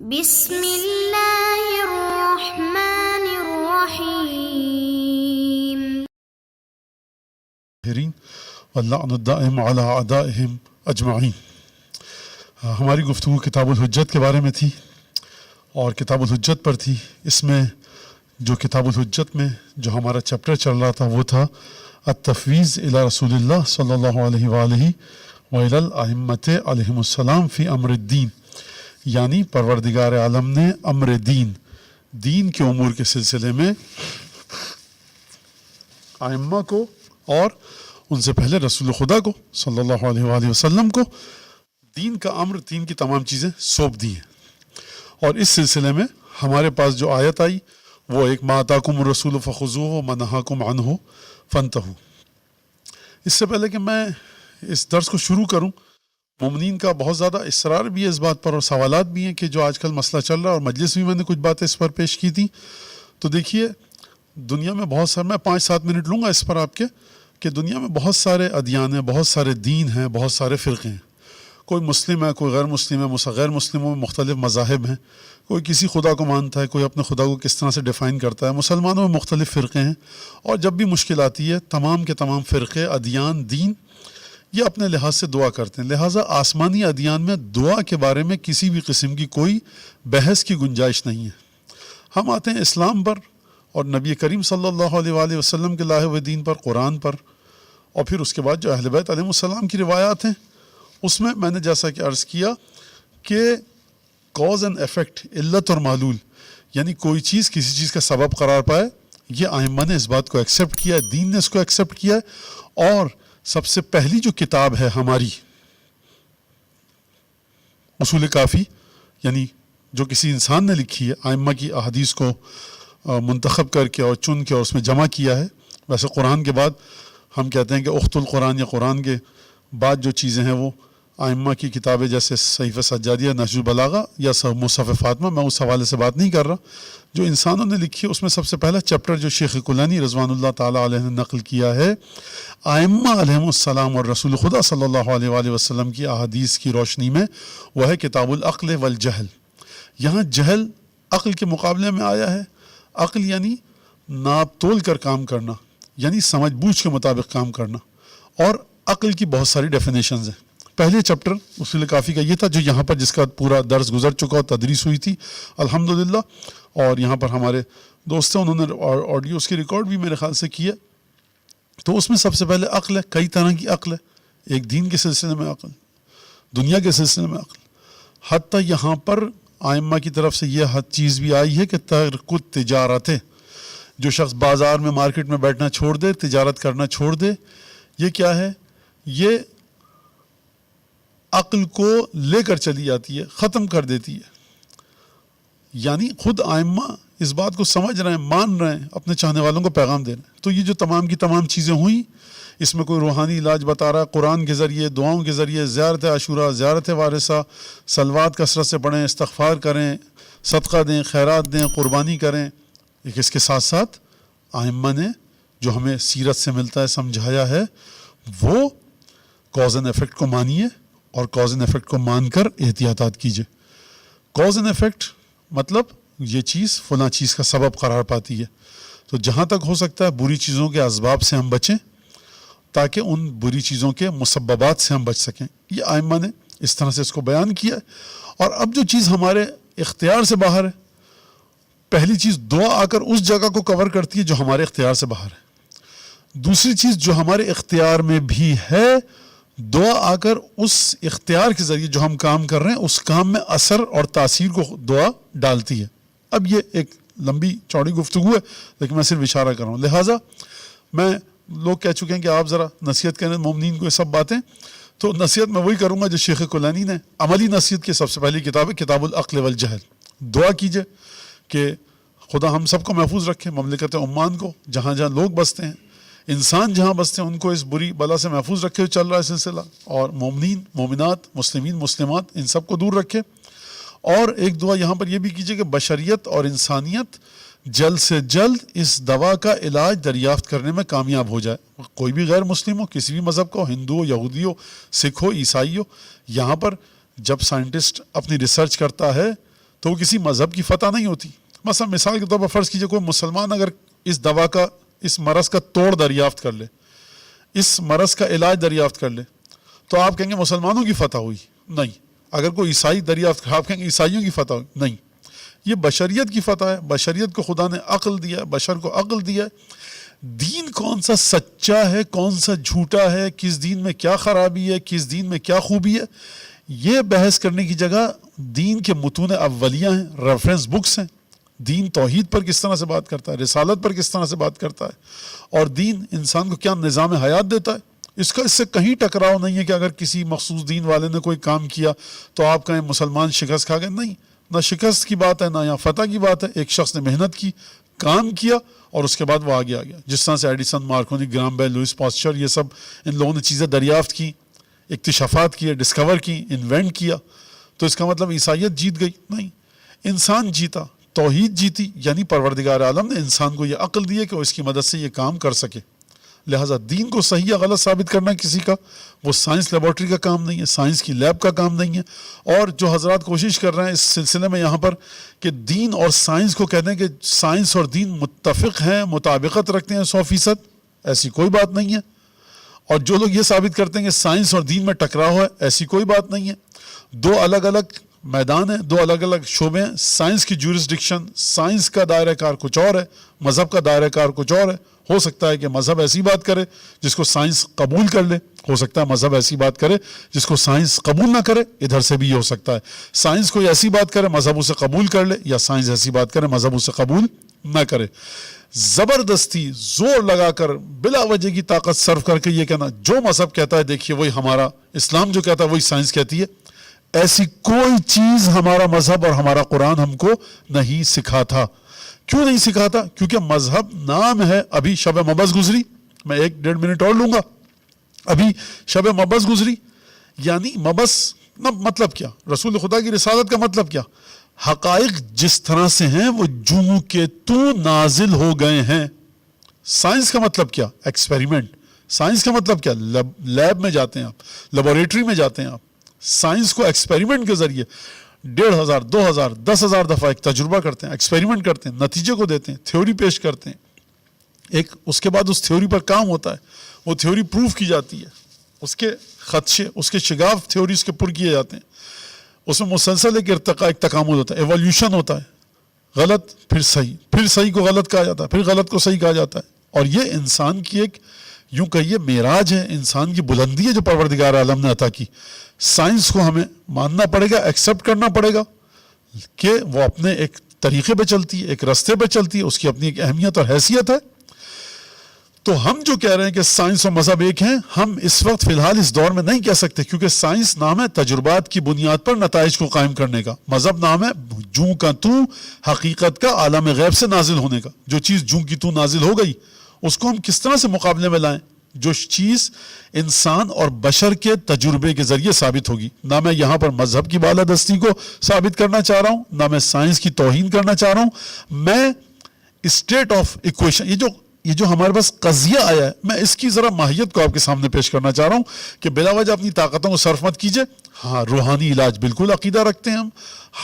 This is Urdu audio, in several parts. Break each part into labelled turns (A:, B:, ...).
A: بسم اللہ الرحمن الرحیم
B: واللعن الدائم علی اعدائہم اجمعین۔ ہماری گفتگو کتاب الحجت کے بارے میں تھی اور کتاب الحجت پر تھی۔ اس میں جو کتاب الحجت میں جو ہمارا چیپٹر چل رہا تھا وہ تھا التفویض الی رسول اللہ صلی اللہ علیہ وآلہ وإلی الائمۃ علیہم السلام فی امر الدین، یعنی پروردگار عالم نے امر دین کے امور کے سلسلے میں ائمہ کو اور ان سے پہلے رسول خدا کو صلی اللہ علیہ وآلہ وسلم کو دین کا امر، دین کی تمام چیزیں سونپ دی ہیں۔ اور اس سلسلے میں ہمارے پاس جو آیت آئی وہ ایک ما آتاکم الرسول فخذوہ وما نہاکم عنہ فانتہوا۔ اس سے پہلے کہ میں اس درس کو شروع کروں، مومنین کا بہت زیادہ اصرار بھی ہے اس بات پر اور سوالات بھی ہیں کہ جو آج کل مسئلہ چل رہا ہے، اور مجلس میں نے کچھ باتیں اس پر پیش کی تھی۔ تو دیکھیے دنیا میں بہت سارے، میں 5-7 منٹ لوں گا اس پر آپ کے، کہ دنیا میں بہت سارے ادیان ہیں، بہت سارے دین ہیں، بہت سارے فرقے ہیں۔ کوئی مسلم ہے، کوئی غیر مسلم ہے، غیر مسلموں میں مختلف مذاہب ہیں، کوئی کسی خدا کو مانتا ہے، کوئی اپنے خدا کو کس طرح سے ڈیفائن کرتا ہے۔ مسلمانوں میں مختلف فرقے ہیں، اور جب بھی مشکل آتی ہے تمام کے تمام فرقے، ادیان، دین یہ اپنے لحاظ سے دعا کرتے ہیں۔ لہٰذا آسمانی ادیان میں دعا کے بارے میں کسی بھی قسم کی کوئی بحث کی گنجائش نہیں ہے۔ ہم آتے ہیں اسلام پر اور نبی کریم صلی اللہ علیہ وآلہ وسلم کے لائے ہوئے دین پر، قرآن پر، اور پھر اس کے بعد جو اہل بیت علیہ السلام کی روایات ہیں اس میں نے جیسا کہ عرض کیا کہ کاز اینڈ ایفیکٹ، علت اور معلول، یعنی کوئی چیز کسی چیز کا سبب قرار پائے، یہ ائمہ نے اس بات کو ایکسیپٹ کیا ہے، دین نے اس کو ایکسیپٹ کیا ہے۔ اور سب سے پہلی جو کتاب ہے ہماری اصول کافی، یعنی جو کسی انسان نے لکھی ہے، ائمہ کی احادیث کو منتخب کر کے اور چن کے اور اس میں جمع کیا ہے۔ ویسے قرآن کے بعد ہم کہتے ہیں کہ اخت القرآن، یا قرآن کے بعد جو چیزیں ہیں وہ ائمہ کی کتابیں جیسے صحیفہ سجادیہ، نہج البلاغہ یا مصحف فاطمہ، میں اس حوالے سے بات نہیں کر رہا۔ جو انسانوں نے لکھی ہے اس میں سب سے پہلا چیپٹر جو شیخ کلانی رضوان اللہ تعالیٰ علیہ نے نقل کیا ہے، ائمہ علیہم السلام اور رسول خدا صلی اللہ علیہ وآلہ وسلم کی احادیث کی روشنی میں، وہ ہے کتاب العقل والجہل۔ یہاں جہل عقل کے مقابلے میں آیا ہے۔ عقل یعنی ناپ تول کر کام کرنا، یعنی سمجھ بوجھ کے مطابق کام کرنا، اور عقل کی بہت ساری ڈیفینیشنز ہیں۔ پہلے چیپٹر اصول کافی کا یہ تھا جو یہاں پر جس کا پورا درس گزر چکا اور تدریس ہوئی تھی الحمدللہ، اور یہاں پر ہمارے دوست ہیں انہوں نے آڈیو اس کی ریکارڈ بھی میرے خیال سے کی ہے۔ تو اس میں سب سے پہلے عقل ہے، کئی طرح کی عقل ہے، ایک دین کے سلسلے میں عقل، دنیا کے سلسلے میں عقل، حتیٰ یہاں پر ائمہ کی طرف سے یہ حد چیز بھی آئی ہے کہ ترک التجارت، جو شخص بازار میں مارکیٹ میں بیٹھنا چھوڑ دے، تجارت کرنا چھوڑ دے، یہ کیا ہے؟ یہ عقل کو لے کر چلی جاتی ہے، ختم کر دیتی ہے۔ یعنی خود ائمہ اس بات کو سمجھ رہے ہیں، مان رہے ہیں، اپنے چاہنے والوں کو پیغام دے رہے ہیں۔ تو یہ جو تمام کی تمام چیزیں ہوئیں، اس میں کوئی روحانی علاج بتا رہا ہے، قرآن کے ذریعے، دعاؤں کے ذریعے، زیارت عاشورہ، زیارت وارثہ، صلوات کثرت سے پڑھیں، استغفار کریں، صدقہ دیں، خیرات دیں، قربانی کریں۔ ایک اس کے ساتھ ساتھ ائمہ نے جو ہمیں سیرت سے ملتا ہے، سمجھایا ہے، وہ کاز اینڈ ایفیکٹ کو مانیے، اور کاز اینڈ ایفیکٹ کو مان کر احتیاطات کیجیے۔ کاز اینڈ ایفیکٹ مطلب یہ چیز فلاں چیز کا سبب قرار پاتی ہے، تو جہاں تک ہو سکتا ہے بری چیزوں کے اسباب سے ہم بچیں تاکہ ان بری چیزوں کے مسببات سے ہم بچ سکیں۔ یہ ائمہ نے اس طرح سے اس کو بیان کیا ہے۔ اور اب جو چیز ہمارے اختیار سے باہر ہے، پہلی چیز دعا آ کر اس جگہ کو کور کرتی ہے جو ہمارے اختیار سے باہر ہے۔ دوسری چیز جو ہمارے اختیار میں بھی ہے، دعا آ کر اس اختیار کے ذریعے جو ہم کام کر رہے ہیں اس کام میں اثر اور تاثیر کو دعا ڈالتی ہے۔ اب یہ ایک لمبی چوڑی گفتگو ہے لیکن میں صرف اشارہ کر رہا ہوں۔ لہٰذا میں، لوگ کہہ چکے ہیں کہ آپ ذرا نصیحت کریں مومنین کو یہ سب باتیں، تو نصیحت میں وہی کروں گا جو شیخ کلانی نے عملی نصیحت کی سب سے پہلی کتاب ہے کتاب العقل والجہل۔ دعا کیجئے کہ خدا ہم سب کو محفوظ رکھے، مملکت عمان کو، جہاں جہاں لوگ بستے ہیں، انسان جہاں بستے ہیں، ان کو اس بری بلا سے محفوظ رکھے ہوئے چل رہا ہے سلسلہ، اور مومنین، مومنات، مسلمین، مسلمات، ان سب کو دور رکھے۔ اور ایک دعا یہاں پر یہ بھی کیجئے کہ بشریت اور انسانیت جلد سے جلد اس دوا کا علاج دریافت کرنے میں کامیاب ہو جائے۔ کوئی بھی غیر مسلم ہو، کسی بھی مذہب کا ہو، ہندو ہو، یہودی ہو، سکھ ہو، عیسائی ہو، یہاں پر جب سائنٹسٹ اپنی ریسرچ کرتا ہے تو وہ کسی مذہب کی فتح نہیں ہوتی. مثلا مثال کے طور پر فرض کیجئے کوئی مسلمان اگر اس دوا کا، اس مرض کا توڑ دریافت کر لے، اس مرض کا علاج دریافت کر لے، تو آپ کہیں گے مسلمانوں کی فتح ہوئی؟ نہیں. اگر کوئی عیسائی دریافت، آپ کہیں گے عیسائیوں کی فتح ہوئی؟ نہیں. یہ بشریت کی فتح ہے. بشریت کو خدا نے عقل دیا ہے، بشر کو عقل دیا ہے. دین کون سا سچا ہے، کون سا جھوٹا ہے، کس دین میں کیا خرابی ہے، کس دین میں کیا خوبی ہے، یہ بحث کرنے کی جگہ دین کے متون اولیہ ہیں، ریفرنس بکس ہیں. دین توحید پر کس طرح سے بات کرتا ہے، رسالت پر کس طرح سے بات کرتا ہے، اور دین انسان کو کیا نظام حیات دیتا ہے. اس سے کہیں ٹکراؤ نہیں ہے کہ اگر کسی مخصوص دین والے نے کوئی کام کیا تو آپ کہیں مسلمان شکست کھا گئے. نہیں، نہ شکست کی بات ہے، نہ یہاں فتح کی بات ہے. ایک شخص نے محنت کی، کام کیا، اور اس کے بعد وہ آگے آ گیا. جس طرح سے ایڈیسن، مارکونی، گرام بیل، لوئس پاسچر، یہ سب ان لوگوں نے چیزیں دریافت کی، اکتشافات کیے، ڈسکور کی، انوینٹ کیا. تو اس کا مطلب عیسائیت جیت گئی؟ نہیں، انسان جیتا، توحید جیتی. یعنی پروردگار عالم نے انسان کو یہ عقل دی ہے کہ وہ اس کی مدد سے یہ کام کر سکے. لہٰذا دین کو صحیح یا غلط ثابت کرنا کسی کا، وہ سائنس لیبارٹری کا کام نہیں ہے، سائنس کی لیب کا کام نہیں ہے. اور جو حضرات کوشش کر رہے ہیں اس سلسلے میں یہاں پر کہ دین اور سائنس کو کہتے ہیں کہ سائنس اور دین متفق ہیں، مطابقت رکھتے ہیں 100%، ایسی کوئی بات نہیں ہے. اور جو لوگ یہ ثابت کرتے ہیں کہ سائنس اور دین میں ٹکراؤ ہے، ایسی کوئی بات نہیں ہے. دو الگ الگ میدان ہیں، دو الگ الگ شعبے ہیں. سائنس کی جورسڈکشن، سائنس کا دائرہ کار کچھ اور ہے، مذہب کا دائرہ کار کچھ اور ہے. ہو سکتا ہے کہ مذہب ایسی بات کرے جس کو سائنس قبول کر لے، ہو سکتا ہے مذہب ایسی بات کرے جس کو سائنس قبول نہ کرے. ادھر سے بھی یہ ہو سکتا ہے سائنس کوئی ایسی بات کرے مذہب اسے قبول کر لے، یا سائنس ایسی بات کرے مذہب اسے قبول نہ کرے. زبردستی زور لگا کر بلا وجہ کی طاقت صرف کر کے یہ کہنا جو مذہب کہتا ہے دیکھیے وہی ہمارا اسلام جو کہتا ہے وہی سائنس کہتی ہے، ایسی کوئی چیز ہمارا مذہب اور ہمارا قرآن ہم کو نہیں سکھاتا. کیوں نہیں سکھاتا؟ کیونکہ مذہب نام ہے. ابھی شب مبعث گزری، میں 1-1.5 منٹ اور لوں گا. ابھی شب مبعث گزری، یعنی مبعث مطلب کیا؟ رسول خدا کی رسالت کا مطلب کیا؟ حقائق جس طرح سے ہیں وہ جوں کے تو نازل ہو گئے ہیں. سائنس کا مطلب کیا؟ ایکسپیریمنٹ. سائنس کا مطلب کیا؟ لیب میں جاتے ہیں آپ، لیبوریٹری میں جاتے ہیں آپ. سائنس کو ایکسپیریمنٹ کے ذریعے 1,500 2,000 10,000 دفعہ ایک تجربہ کرتے ہیں، ایکسپیریمنٹ کرتے ہیں، نتیجے کو دیتے ہیں، تھیوری پیش کرتے ہیں. ایک اس کے بعد اس تھیوری پر کام ہوتا ہے، وہ تھیوری پروف کی جاتی ہے، اس کے خدشے، اس کے شگاف تھیوریز کے پر کیے جاتے ہیں. اس میں مسلسل ایک ارتقاء، ایک تکامل ہوتا ہے، ایولیوشن ہوتا ہے. غلط پھر صحیح، پھر صحیح کو غلط کہا جاتا ہے، پھر غلط کو صحیح کہا جاتا ہے. اور یہ انسان کی ایک یوں کہیے معراج ہے، انسان کی بلندی ہے جو پروردگار عالم نے عطا کی. سائنس کو ہمیں ماننا پڑے گا، ایکسیپٹ کرنا پڑے گا کہ وہ اپنے ایک طریقے پہ چلتی ہے، ایک راستے پہ چلتی ہے، اس کی اپنی ایک اہمیت اور حیثیت ہے. تو ہم جو کہہ رہے ہیں کہ سائنس اور مذہب ایک ہیں، ہم اس وقت فی الحال اس دور میں نہیں کہہ سکتے، کیونکہ سائنس نام ہے تجربات کی بنیاد پر نتائج کو قائم کرنے کا. مذہب نام ہے جوں کا تو حقیقت کا عالم غیب سے نازل ہونے کا. جو چیز جوں کی تو نازل ہو گئی اس کو ہم کس طرح سے مقابلے میں لائیں؟ جو چیز انسان اور بشر کے تجربے کے ذریعے ثابت ہوگی. نہ میں یہاں پر مذہب کی بالادستی کو ثابت کرنا چاہ رہا ہوں، نہ میں سائنس کی توہین کرنا چاہ رہا ہوں. میں اسٹیٹ آف ایکویشن، یہ جو ہمارے پاس قضیہ آیا ہے، میں اس کی ذرا ماہیت کو آپ کے سامنے پیش کرنا چاہ رہا ہوں کہ بلا وجہ اپنی طاقتوں کو صرف مت کیجئے. ہاں، روحانی علاج بالکل عقیدہ رکھتے ہیں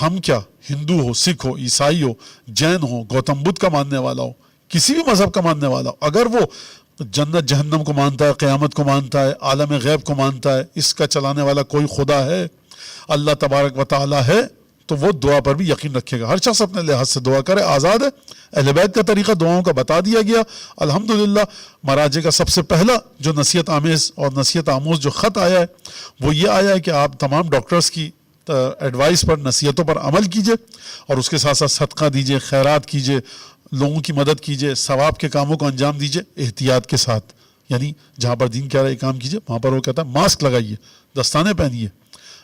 B: ہم کیا ہندو ہو، سکھ ہو، عیسائی ہو، جین ہو، گوتم بدھ کا ماننے والا ہو، کسی بھی مذہب کا ماننے والا ہو، اگر وہ جنت جہنم کو مانتا ہے، قیامت کو مانتا ہے، عالم غیب کو مانتا ہے، اس کا چلانے والا کوئی خدا ہے، اللہ تبارک و تعالی ہے، تو وہ دعا پر بھی یقین رکھے گا. ہر شخص اپنے لحاظ سے دعا کرے، آزاد ہے. اہل بیت کا طریقہ دعاؤں کا بتا دیا گیا. الحمدللہ مراجع کا سب سے پہلا جو نصیحت آمیز اور نصیحت آموز جو خط آیا ہے وہ یہ آیا ہے کہ آپ تمام ڈاکٹرز کی ایڈوائس پر، نصیحتوں پر عمل کیجئے، اور اس کے ساتھ ساتھ صدقہ دیجئے، خیرات کیجئے، لوگوں کی مدد کیجئے، ثواب کے کاموں کو انجام دیجئے احتیاط کے ساتھ. یعنی جہاں پر دین کہہ رہا ہے کام کیجئے، وہاں پر وہ کہتا ہے ماسک لگائیے، دستانے پہنیے،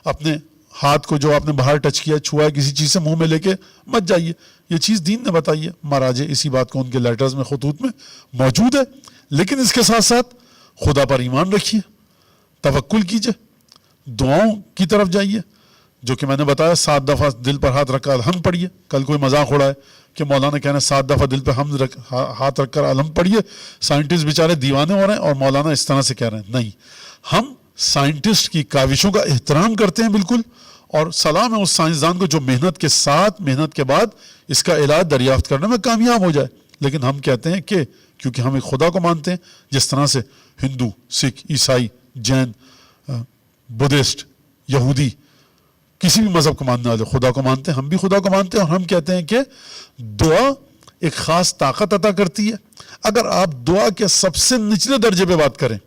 B: اپنے ہاتھ کو جو آپ نے باہر ٹچ کیا، چھوا کسی چیز سے منہ میں لے کے مت جائیے. یہ چیز دین نے بتائی ہے. مراجع اسی بات کو ان کے لیٹرز میں، خطوط میں موجود ہے. لیکن اس کے ساتھ ساتھ خدا پر ایمان رکھیے، توکل کیجئے، دعاؤں کی طرف جائیے، جو کہ میں نے بتایا 7 دفعہ دل پر ہاتھ رکھ کر الحمد پڑھیے. کل کوئی مذاق اڑا ہے کہ مولانا کہنا 7 دفعہ دل پہ ہاتھ رکھ کر الحمد پڑھیے، سائنٹسٹ بیچارے دیوانے ہو رہے ہیں اور مولانا اس طرح سے کہہ رہے ہیں. نہیں، ہم سائنٹسٹ کی کاوشوں کا احترام کرتے ہیں بالکل، اور سلام ہے اس سائنسدان کو جو محنت کے ساتھ، محنت کے بعد اس کا علاج دریافت کرنے میں کامیاب ہو جائے. لیکن ہم کہتے ہیں کہ کیونکہ ہم ایک خدا کو مانتے ہیں، جس طرح سے ہندو، سکھ، عیسائی، جین، بدھسٹ، یہودی، کسی بھی مذہب کو ماننے والے خدا کو مانتے ہیں، ہم بھی خدا کو مانتے ہیں. اور ہم کہتے ہیں کہ دعا ایک خاص طاقت عطا کرتی ہے. اگر آپ دعا کے سب سے نچلے درجے پہ بات کریں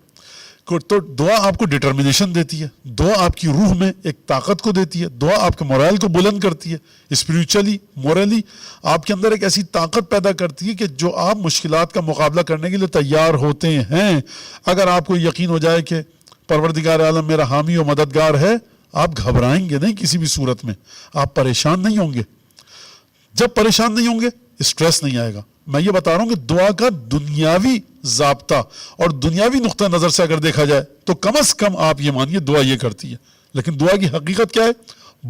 B: تو دعا آپ کو ڈٹرمنیشن دیتی ہے، دعا آپ کی روح میں ایک طاقت کو دیتی ہے، دعا آپ کے مورائل کو بلند کرتی ہے، اسپریچولی، مورلی آپ کے اندر ایک ایسی طاقت پیدا کرتی ہے کہ جو آپ مشکلات کا مقابلہ کرنے کے لیے تیار ہوتے ہیں. اگر آپ کو یقین ہو جائے کہ پروردگار عالم میرا حامی و مددگار ہے، آپ گھبرائیں گے نہیں کسی بھی صورت میں، آپ پریشان نہیں ہوں گے. جب پریشان نہیں ہوں گے اسٹریس نہیں آئے گا. میں یہ بتا رہا ہوں کہ دعا کا دنیاوی ضابطہ اور دنیاوی نقطہ نظر سے اگر دیکھا جائے تو کم از کم آپ یہ مانیے دعا یہ کرتی ہے. لیکن دعا کی حقیقت کیا ہے؟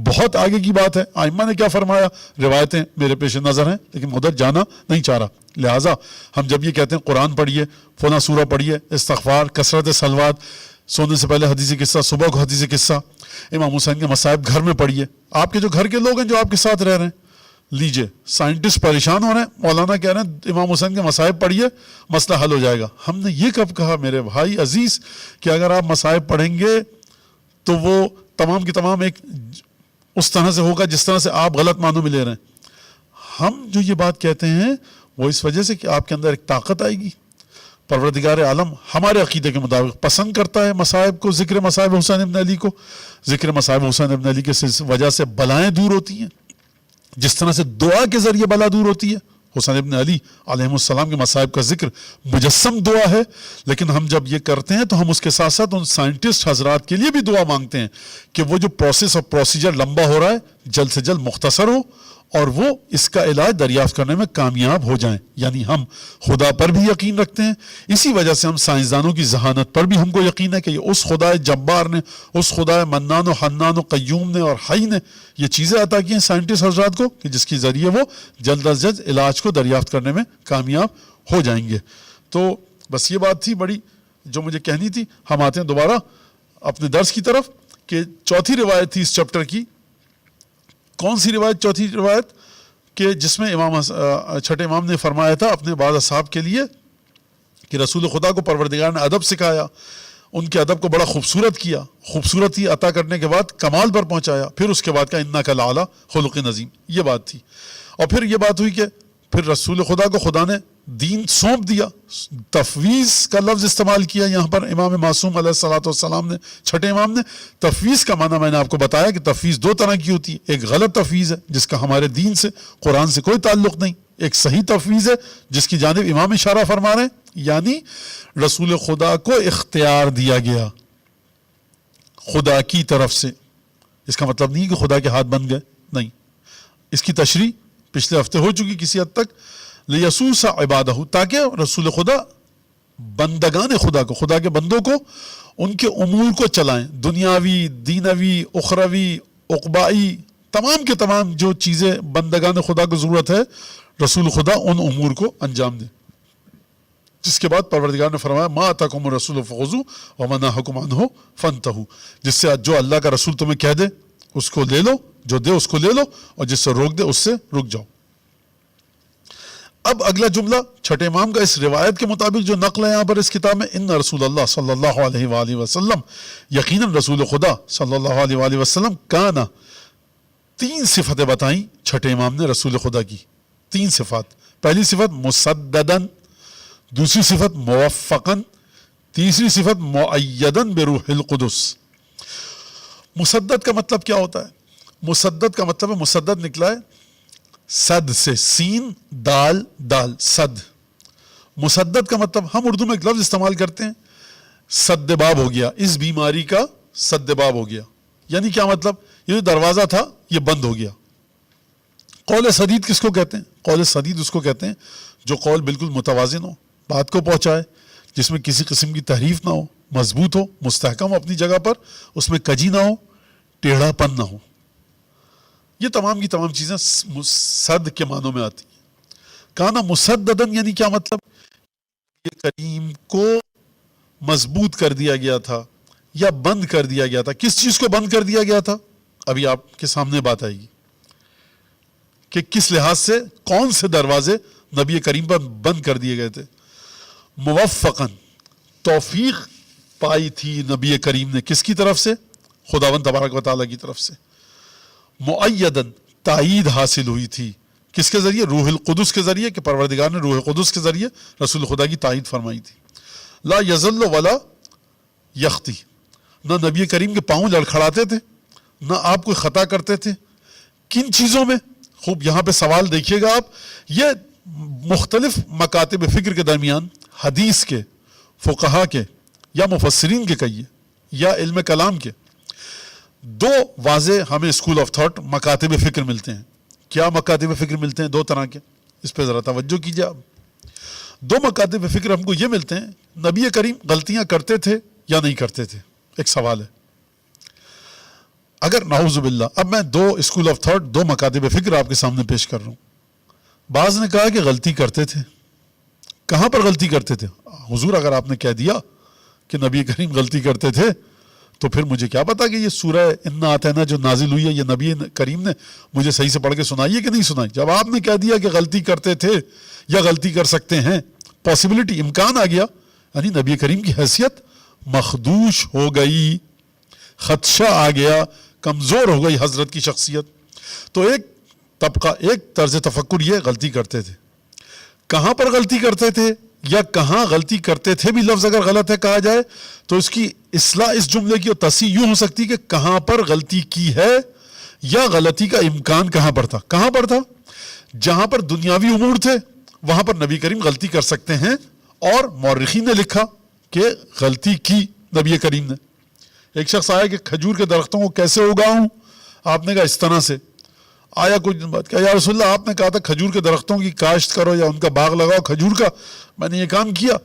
B: بہت آگے کی بات ہے. ائمہ نے کیا فرمایا، روایتیں میرے پیش نظر ہیں لیکن ادھر جانا نہیں چاہ رہا. لہٰذا ہم جب یہ کہتے ہیں قرآن پڑھیے، فلاں سورہ پڑھیے، استغفار، کثرت صلوات، سونے سے پہلے حدیث قصہ، صبح کو حدیث قصہ، امام حسین کے مصائب گھر میں پڑھیے. آپ کے جو گھر کے لوگ ہیں جو آپ کے ساتھ رہ رہے ہیں، لیجئے سائنٹسٹ پریشان ہو رہے ہیں، مولانا کہہ رہے ہیں امام حسین کے مصائب پڑھیے مسئلہ حل ہو جائے گا. ہم نے یہ کب کہا میرے بھائی عزیز کہ اگر آپ مصائب پڑھیں گے تو وہ تمام کی تمام ایک اس طرح سے ہوگا جس طرح سے آپ غلط معنوں میں لے رہے ہیں. ہم جو یہ بات کہتے ہیں وہ اس وجہ سے کہ آپ کے اندر ایک طاقت آئے گی. پروردگار عالم ہمارے عقیدے کے مطابق پسند کرتا ہے مصائب کو، ذکر مصائب حسین ابن علی کو. ذکر مصائب حسین ابن علی کے وجہ سے بلائیں دور ہوتی ہیں، جس طرح سے دعا کے ذریعے بلا دور ہوتی ہے. حسین ابن علی علیہ السلام کے مصائب کا ذکر مجسم دعا ہے. لیکن ہم جب یہ کرتے ہیں تو ہم اس کے ساتھ ساتھ ان سائنٹسٹ حضرات کے لیے بھی دعا مانگتے ہیں کہ وہ جو پروسیس اور پروسیجر لمبا ہو رہا ہے جلد سے جلد مختصر ہو اور وہ اس کا علاج دریافت کرنے میں کامیاب ہو جائیں. یعنی ہم خدا پر بھی یقین رکھتے ہیں، اسی وجہ سے ہم سائنسدانوں کی ذہانت پر بھی ہم کو یقین ہے کہ یہ اس خدا جبار نے، اس خدا منان و حنان و قیوم نے اور حی نے یہ چیزیں عطا کی ہیں سائنٹسٹ حضرات کو کہ جس کے ذریعے وہ جلد از جلد علاج کو دریافت کرنے میں کامیاب ہو جائیں گے. تو بس یہ بات تھی بڑی جو مجھے کہنی تھی. ہم آتے ہیں دوبارہ اپنے درس کی طرف کہ چوتھی روایت تھی اس چیپٹر کی. کون سی روایت؟ چوتھی روایت کہ جس میں چھٹے امام نے فرمایا تھا اپنے بعض اصحاب کے لیے کہ رسول خدا کو پروردگار نے ادب سکھایا، ان کے ادب کو بڑا خوبصورت کیا، خوبصورتی عطا کرنے کے بعد کمال پر پہنچایا، پھر اس کے بعد کا انک لعلی خلق عظیم. یہ بات تھی. اور پھر یہ بات ہوئی کہ پھر رسول خدا کو خدا نے دین سونپ دیا. تفویض کا لفظ استعمال کیا یہاں پر امام معصوم علیہ الصلوۃ والسلام نے، چھٹے امام نے. تفویض کا معنی میں نے آپ کو بتایا کہ تفویض دو طرح کی ہوتی ہے. ایک غلط تفویض ہے جس کا ہمارے دین سے، قرآن سے کوئی تعلق نہیں. ایک صحیح تفویض ہے جس کی جانب امام اشارہ فرما رہے ہیں، یعنی رسول خدا کو اختیار دیا گیا خدا کی طرف سے. اس کا مطلب نہیں کہ خدا کے ہاتھ بن گئے، نہیں. اس کی تشریح پچھلے ہفتے ہو چکی کسی حد تک. لیسوس عبادہ، تاکہ رسول خدا بندگان خدا کو، خدا کے بندوں کو ان کے امور کو چلائیں، دنیاوی، دینوی، اخروی، عقبائی، تمام کے تمام جو چیزیں بندگان خدا کو ضرورت ہے رسول خدا ان امور کو انجام دیں. جس کے بعد پروردگار نے فرمایا ما آتاکم الرسول فخذوہ وما نہاکم عنہ فانتہوا، جس سے جو اللہ کا رسول تمہیں کہہ دے اس کو لے لو، جو دے اس کو لے لو، اور جس سے روک دے اس سے رک جاؤ. اب اگلا جملہ چھٹے امام کا اس روایت کے مطابق جو نقل ہے یہاں پر اس کتاب میں، ان رسول اللہ صلی اللہ علیہ وآلہ وسلم، یقیناً رسول خدا صلی اللہ علیہ وآلہ وسلم، کانا، تین صفتیں بتائیں چھٹے امام نے رسول خدا کی. تین صفات. پہلی صفت مسددن، دوسری صفت موفقن، تیسری صفت مؤیدن بروح القدس. مسدد کا مطلب کیا ہوتا ہے؟ مسدد کا مطلب ہے، مسدد نکلا ہے صد سے، سین دال دال، صد. مسدد کا مطلب ہم اردو میں ایک لفظ استعمال کرتے ہیں، سد باب ہو گیا، اس بیماری کا سد باب ہو گیا. یعنی کیا مطلب؟ یہ جو دروازہ تھا یہ بند ہو گیا. قول سدید کس کو کہتے ہیں؟ قول سدید اس کو کہتے ہیں جو قول بالکل متوازن ہو، بات کو پہنچائے، جس میں کسی قسم کی تحریف نہ ہو، مضبوط ہو، مستحکم ہو اپنی جگہ پر، اس میں کجی نہ ہو، ٹیڑھا پن نہ ہو. یہ تمام کی تمام چیزیں صد کے معنوں میں آتی ہیں. کانا مسددن یعنی کیا مطلب؟ یہ کریم کو مضبوط کر دیا گیا تھا یا بند کر دیا گیا تھا. کس چیز کو بند کر دیا گیا تھا؟ ابھی آپ کے سامنے بات آئے گی کہ کس لحاظ سے کون سے دروازے نبی کریم پر بند کر دیے گئے تھے. موفقاً توفیق پائی تھی نبی کریم نے کس کی طرف سے؟ خداوند تبارک و تعالیٰ کی طرف سے. مؤیداً تائید حاصل ہوئی تھی کس کے ذریعے؟ روح القدس کے ذریعے، کہ پروردگار نے روح القدس کے ذریعے رسول خدا کی تائید فرمائی تھی. لا یزل ولا یختی، نہ نبی کریم کے پاؤں لڑکھڑاتے تھے، نہ آپ کوئی خطا کرتے تھے. کن چیزوں میں؟ خوب یہاں پہ سوال دیکھیے گا آپ. یہ مختلف مکاتب فکر کے درمیان حدیث کے، فقہا کے یا مفسرین کے کہیے یا علم کلام کے دو واضح ہمیں اسکول آف تھاٹ مکاتب فکر ملتے ہیں. کیا مکاتب فکر ملتے ہیں؟ دو طرح کے. اس پہ ذرا توجہ کیجیے آپ. دو مکاتب فکر ہم کو یہ ملتے ہیں، نبی کریم غلطیاں کرتے تھے یا نہیں کرتے تھے. ایک سوال ہے. اگر نعوذ باللہ، اب میں دو اسکول آف تھاٹ، دو مکاتب فکر آپ کے سامنے پیش کر رہا ہوں. بعض نے کہا کہ غلطی کرتے تھے. کہاں پر غلطی کرتے تھے؟ حضور اگر آپ نے کہہ دیا کہ نبی کریم غلطی کرتے تھے تو پھر مجھے کیا پتا کہ یہ سورہ انا اعطینہ جو نازل ہوئی ہے یہ نبی کریم نے مجھے صحیح سے پڑھ کے سنائی ہے کہ نہیں سنائی. جب آپ نے کہہ دیا کہ غلطی کرتے تھے یا غلطی کر سکتے ہیں، پاسبلٹی، امکان آ گیا، یعنی نبی کریم کی حیثیت مخدوش ہو گئی، خدشہ آ گیا، کمزور ہو گئی حضرت کی شخصیت. تو ایک طبقہ، ایک طرز تفکر یہ غلطی کرتے تھے. کہاں پر غلطی کرتے تھے یا کہاں غلطی کرتے تھے بھی لفظ اگر غلط ہے کہا جائے تو اس کی اصلاح اس جملے کی اور تصحیح یوں ہو سکتی کہ کہاں پر غلطی کی ہے یا غلطی کا امکان کہاں پر تھا. کہاں پر تھا؟ جہاں پر دنیاوی امور تھے وہاں پر نبی کریم غلطی کر سکتے ہیں، اور مورخین نے لکھا کہ غلطی کی نبی کریم نے. ایک شخص آیا کہ کھجور کے درختوں کو کیسے اگاؤں؟ آپ نے کہا اس طرح سے. آیا کچھ دن بعد کہ یا رسول اللہ آپ نے کہا تھا کھجور کے درختوں کی کاشت کرو یا ان کا باغ لگاؤ کھجور کا، میں نے یہ کام کیا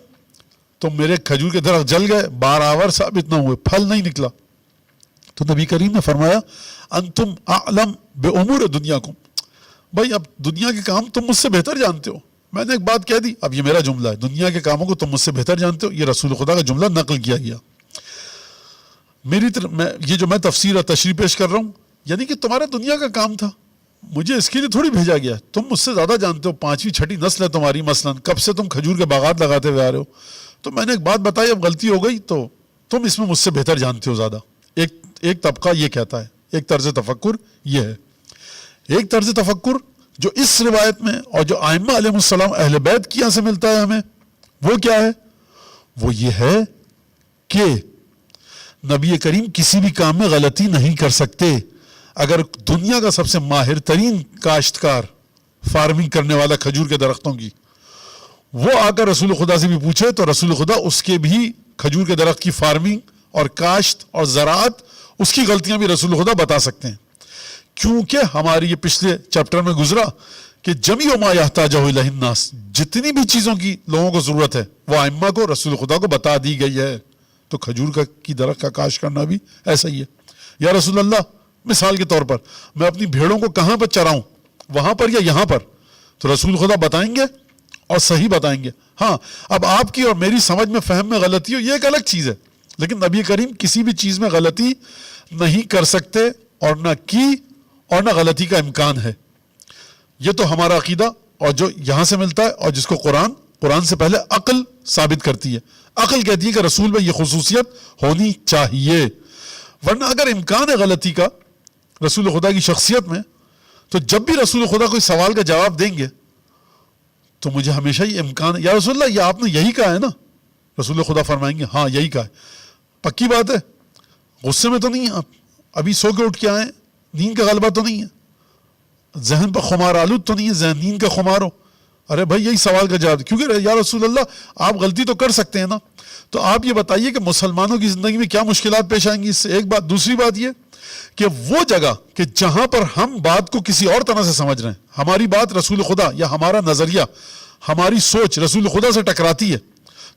B: تو میرے کھجور کے درخت جل گئے، بارآور ثابت نہ ہوئے، پھل نہیں نکلا. تو نبی کریم نے فرمایا انتم اعلم بامور دنیاکم، بھائی اب دنیا کے کام تم مجھ سے بہتر جانتے ہو. میں نے ایک بات کہہ دی، اب یہ میرا جملہ ہے، دنیا کے کاموں کو تم مجھ سے بہتر جانتے ہو. یہ رسول خدا کا جملہ نقل کیا گیا. میری طرف یہ جو میں تفسیر اور تشریح پیش کر رہا ہوں، یعنی کہ تمہارا دنیا کا کام تھا، مجھے اس کے لیے تھوڑی بھیجا گیا. تم مجھ سے زیادہ جانتے ہو، 5ویں 6ٹھی نسل ہے تمہاری، مثلا کب سے تم کھجور کے باغات لگاتے ہوئے آ رہے ہو. تو میں نے ایک بات بتائی، اب غلطی ہو گئی تو تم اس میں مجھ سے بہتر جانتے ہو زیادہ. ایک طبقہ یہ کہتا ہے، ایک طرز تفکر یہ ہے. ایک طرز تفکر جو اس روایت میں اور جو ائمہ علیہ السلام اہل بیت کی یہاں سے ملتا ہے ہمیں، وہ کیا ہے؟ وہ یہ ہے کہ نبی کریم کسی بھی کام میں غلطی نہیں کر سکتے. اگر دنیا کا سب سے ماہر ترین کاشتکار، فارمنگ کرنے والا کھجور کے درختوں کی، وہ آ کر رسول خدا سے بھی پوچھے تو رسول خدا اس کے بھی کھجور کے درخت کی فارمنگ اور کاشت اور زراعت، اس کی غلطیاں بھی رسول خدا بتا سکتے ہیں. کیونکہ ہماری یہ پچھلے چیپٹر میں گزرا کہ جمیع ما یحتاجہ الیہ الناس، جتنی بھی چیزوں کی لوگوں کو ضرورت ہے وہ ائمہ کو، رسول خدا کو بتا دی گئی ہے. تو کھجور کی درخت کا کاشت کرنا بھی ایسا ہی ہے. یا رسول اللہ، مثال کے طور پر میں اپنی بھیڑوں کو کہاں پر چراؤں، وہاں پر یا یہاں پر؟ تو رسول خدا بتائیں گے اور صحیح بتائیں گے. ہاں اب آپ کی اور میری سمجھ میں، فہم میں غلطی ہو یہ ایک الگ چیز ہے، لیکن نبی کریم کسی بھی چیز میں غلطی نہیں کر سکتے اور نہ کی اور نہ غلطی کا امکان ہے. یہ تو ہمارا عقیدہ اور جو یہاں سے ملتا ہے، اور جس کو قرآن سے پہلے عقل ثابت کرتی ہے. عقل کہتی ہے کہ رسول میں یہ خصوصیت ہونی چاہیے، ورنہ اگر امکان ہے غلطی کا رسول خدا کی شخصیت میں تو جب بھی رسول خدا کوئی سوال کا جواب دیں گے تو مجھے ہمیشہ یہ امکان ہے، یا رسول اللہ یہ آپ نے یہی کہا ہے نا؟ رسول خدا فرمائیں گے ہاں یہی کہا ہے. پکی بات ہے، غصے میں تو نہیں ہیں آپ، ابھی سو کے اٹھ کے آئے، نیند کا غلبہ تو نہیں ہے، ذہن پر خمار آلود تو نہیں ہے، ذہن نیند کا خمار ہو. ارے بھائی یہی سوال کا جواب، کیونکہ یا رسول اللہ آپ غلطی تو کر سکتے ہیں نا. تو آپ یہ بتائیے کہ مسلمانوں کی زندگی میں کیا مشکلات پیش آئیں گی اس سے؟ ایک بات. دوسری بات یہ کہ وہ جگہ کہ جہاں پر ہم بات کو کسی اور طرح سے سمجھ رہے ہیں، ہماری بات رسول خدا یا ہمارا نظریہ، ہماری سوچ رسول خدا سے ٹکراتی ہے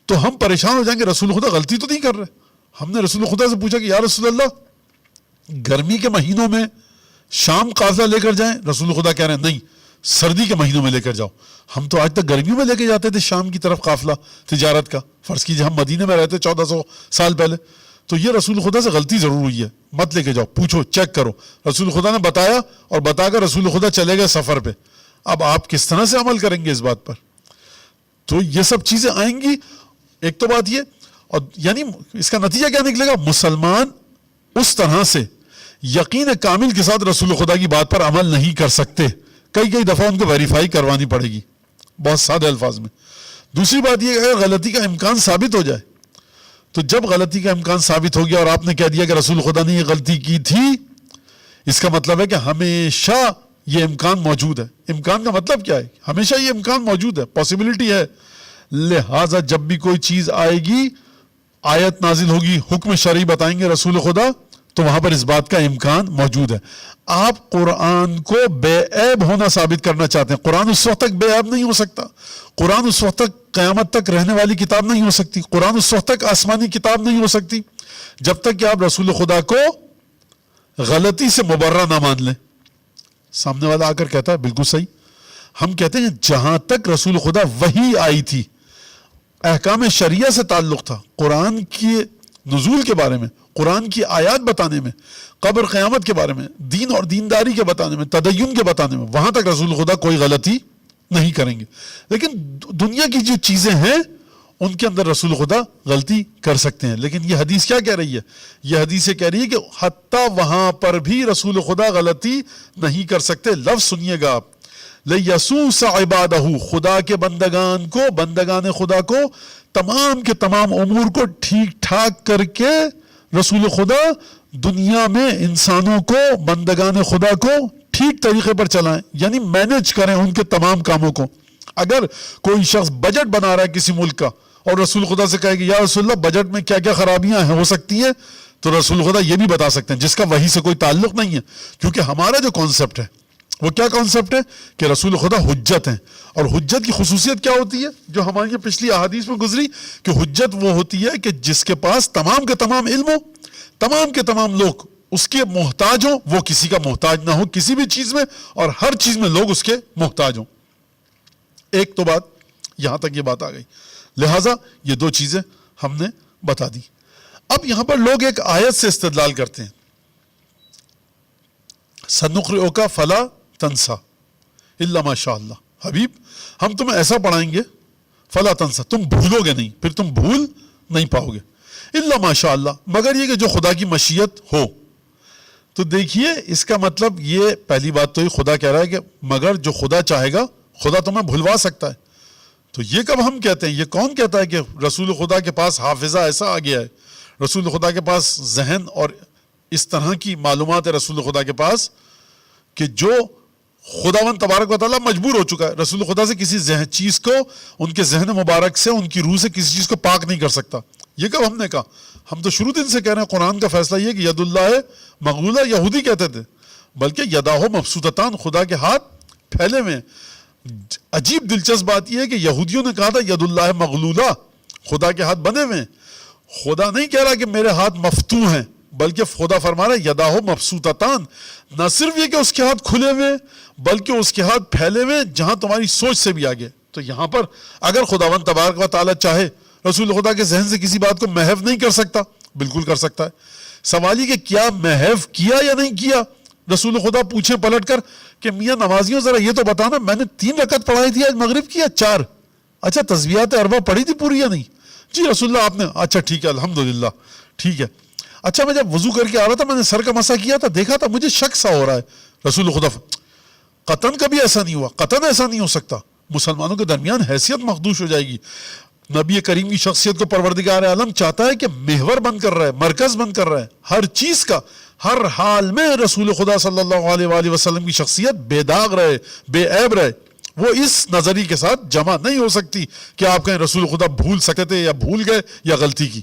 B: تو ہم پریشان ہو جائیں گے. رسول خدا غلطی تو نہیں کر رہے. ہم نے رسول خدا سے پوچھا کہ یا رسول اللہ گرمی کے مہینوں میں شام قافلہ لے کر جائیں؟ رسول خدا کہہ رہے ہیں نہیں، سردی کے مہینوں میں لے کر جاؤ. ہم تو آج تک گرمیوں میں لے کے جاتے تھے شام کی طرف قافلہ تجارت کا. فرض کیجیے ہم مدینے میں رہتے 1400 سال پہلے، تو یہ رسول خدا سے غلطی ضرور ہوئی ہے، مت لے کے جاؤ، پوچھو، چیک کرو. رسول خدا نے بتایا اور بتا کر رسول خدا چلے گئے سفر پہ. اب آپ کس طرح سے عمل کریں گے اس بات پر؟ تو یہ سب چیزیں آئیں گی. ایک تو بات یہ، اور یعنی اس کا نتیجہ کیا نکلے گا؟ مسلمان اس طرح سے یقین کامل کے ساتھ رسول خدا کی بات پر عمل نہیں کر سکتے. کئی دفعہ ان کو ویریفائی کروانی پڑے گی بہت سادہ الفاظ میں. دوسری بات یہ کہ اگر غلطی کا امکان ثابت ہو جائے، تو جب غلطی کا امکان ثابت ہو گیا اور آپ نے کہہ دیا کہ رسول خدا نے یہ غلطی کی تھی، اس کا مطلب ہے کہ ہمیشہ یہ امکان موجود ہے. امکان کا مطلب کیا ہے؟ ہمیشہ یہ امکان موجود ہے، پاسبلٹی ہے. لہٰذا جب بھی کوئی چیز آئے گی، آیت نازل ہوگی، حکم شرعی بتائیں گے رسول خدا، تو وہاں پر اس بات کا امکان موجود ہے. آپ قرآن کو بے عیب ہونا ثابت کرنا چاہتے ہیں. قرآن اس وقت تک بے عیب نہیں ہو سکتا. قرآن اس وقت تک قیامت تک رہنے والی کتاب نہیں ہو سکتی. قرآن اس وقت تک آسمانی کتاب نہیں ہو سکتی جب تک کہ آپ رسول خدا کو غلطی سے مبرہ نہ مان لیں. سامنے والا آ کر کہتا ہے بالکل صحیح. ہم کہتے ہیں جہاں تک رسول خدا وحی آئی تھی، احکام شریعہ سے تعلق تھا، قرآن کی نزول کے بارے میں، قرآن کی آیات بتانے میں، قبر قیامت کے بارے میں، دین اور دینداری کے بتانے میں، تدین کے بتانے میں، وہاں تک رسول خدا کوئی غلطی نہیں کریں گے. لیکن دنیا کی جو چیزیں ہیں ان کے اندر رسول خدا غلطی کر سکتے ہیں. لیکن یہ حدیث کیا کہہ رہی ہے؟ یہ حدیث کہہ رہی ہے کہ حتیٰ وہاں پر بھی رسول خدا غلطی نہیں کر سکتے. لفظ سنیے گا آپ، لَيَسُوسَ عِبَادَهُ، خدا کے بندگان کو، بندگان خدا کو تمام کے تمام امور کو ٹھیک ٹھاک کر کے رسول خدا دنیا میں انسانوں کو، بندگان خدا کو ٹھیک طریقے پر چلائیں، یعنی مینج کریں ان کے تمام کاموں کو. اگر کوئی شخص بجٹ بنا رہا ہے کسی ملک کا اور رسول خدا سے کہے کہ یا رسول اللہ بجٹ میں کیا کیا خرابیاں ہو سکتی ہیں، تو رسول خدا یہ بھی بتا سکتے ہیں جس کا وحی سے کوئی تعلق نہیں ہے. کیونکہ ہمارا جو کانسیپٹ ہے وہ کیا کانسیپٹ ہے کہ رسول خدا حجت ہیں. اور حجت کی خصوصیت کیا ہوتی ہے جو ہماری پچھلی احادیث میں گزری، کہ حجت وہ ہوتی ہے کہ جس کے پاس تمام کے تمام علم ہو، تمام کے تمام لوگ اس کے محتاج ہوں، وہ کسی کا محتاج نہ ہو کسی بھی چیز میں، اور ہر چیز میں لوگ اس کے محتاج ہوں. ایک تو بات یہاں تک یہ بات آ گئی. لہٰذا یہ دو چیزیں ہم نے بتا دی. اب یہاں پر لوگ ایک آیت سے استدلال کرتے ہیں، سَنُقْرِئُكَ فَلَا تَنْسَى إِلَّا مَا شَاءَ اللَّهُ. حبیب ہم تمہیں ایسا پڑھائیں گے، فلا تنسا، تم بھولو گے نہیں، پھر تم بھول نہیں پاؤ گے، الا ماشاء اللہ، مگر یہ کہ جو خدا کی مشیت ہو. تو دیکھیے اس کا مطلب یہ پہلی بات تو یہ خدا کہہ رہا ہے کہ مگر جو خدا چاہے گا خدا تمہیں بھلوا سکتا ہے. تو یہ کب ہم کہتے ہیں؟ یہ کون کہتا ہے کہ رسول خدا کے پاس حافظہ ایسا آ گیا ہے، رسول خدا کے پاس ذہن اور اس طرح کی معلومات ہے رسول خدا کے پاس کہ جو خداوند تبارک و تعالیٰ مجبور ہو چکا ہے رسول خدا سے کسی چیز کو، ان کے ذہن مبارک سے، ان کی روح سے کسی چیز کو پاک نہیں کر سکتا. یہ کب ہم نے کہا؟ ہم تو شروع دن سے کہہ رہے ہیں قرآن کا فیصلہ یہ کہ ید اللہ مغلولہ، یہودی کہتے تھے، بلکہ یداہ مبسوطتان، خدا کے ہاتھ پھیلے ہوئے ہیں. عجیب دلچسپ بات یہ ہے کہ یہودیوں نے کہا تھا ید اللہ مغلولہ، خدا کے ہاتھ بنے ہوئے ہیں. خدا نہیں کہہ رہا کہ میرے ہاتھ مفتوح ہیں، بلکہ خدا فرما رہا ہے یداہ مبسوطتان. نہ صرف یہ کہ اس کے ہاتھ کھلے ہوئے بلکہ اس کے ہاتھ پھیلے ہوئے جہاں تمہاری سوچ سے بھی آگے. تو یہاں پر اگر خداوند تبارک و تعالیٰ چاہے رسول خدا کے ذہن سے کسی بات کو محو نہیں کر سکتا؟ بالکل کر سکتا ہے. سوال یہ کہ کیا محو کیا یا نہیں کیا؟ رسول خدا پوچھیں پلٹ کر کہ میاں نمازیوں ذرا یہ تو بتانا، میں نے 3 رکعت پڑھائی تھی آج مغرب کی یا 4؟ اچھا تسبیحات اربع پڑھی تھی پوری یا نہیں؟ جی رسول اللہ آپ نے، اچھا ٹھیک ہے الحمدللہ ٹھیک ہے. اچھا میں جب وضو کر کے آ رہا تھا میں نے سر کا مسح کیا تھا، دیکھا تھا مجھے شک سا ہو رہا ہے. رسول خدا قطن کبھی ایسا نہیں ہوا، قطن ایسا نہیں ہو سکتا. مسلمانوں کے درمیان حیثیت مخدوش ہو جائے گی. نبی کریم کی شخصیت کو پروردگار عالم چاہتا ہے کہ محور بن کر رہے، مرکز بن کر رہے ہر چیز کا. ہر حال میں رسول خدا صلی اللہ علیہ وآلہ وسلم کی شخصیت بے داغ رہے، بے عیب رہے. وہ اس نظریے کے ساتھ جمع نہیں ہو سکتی کہ آپ کہیں رسول خدا بھول سکتے تھے یا بھول گئے یا غلطی کی.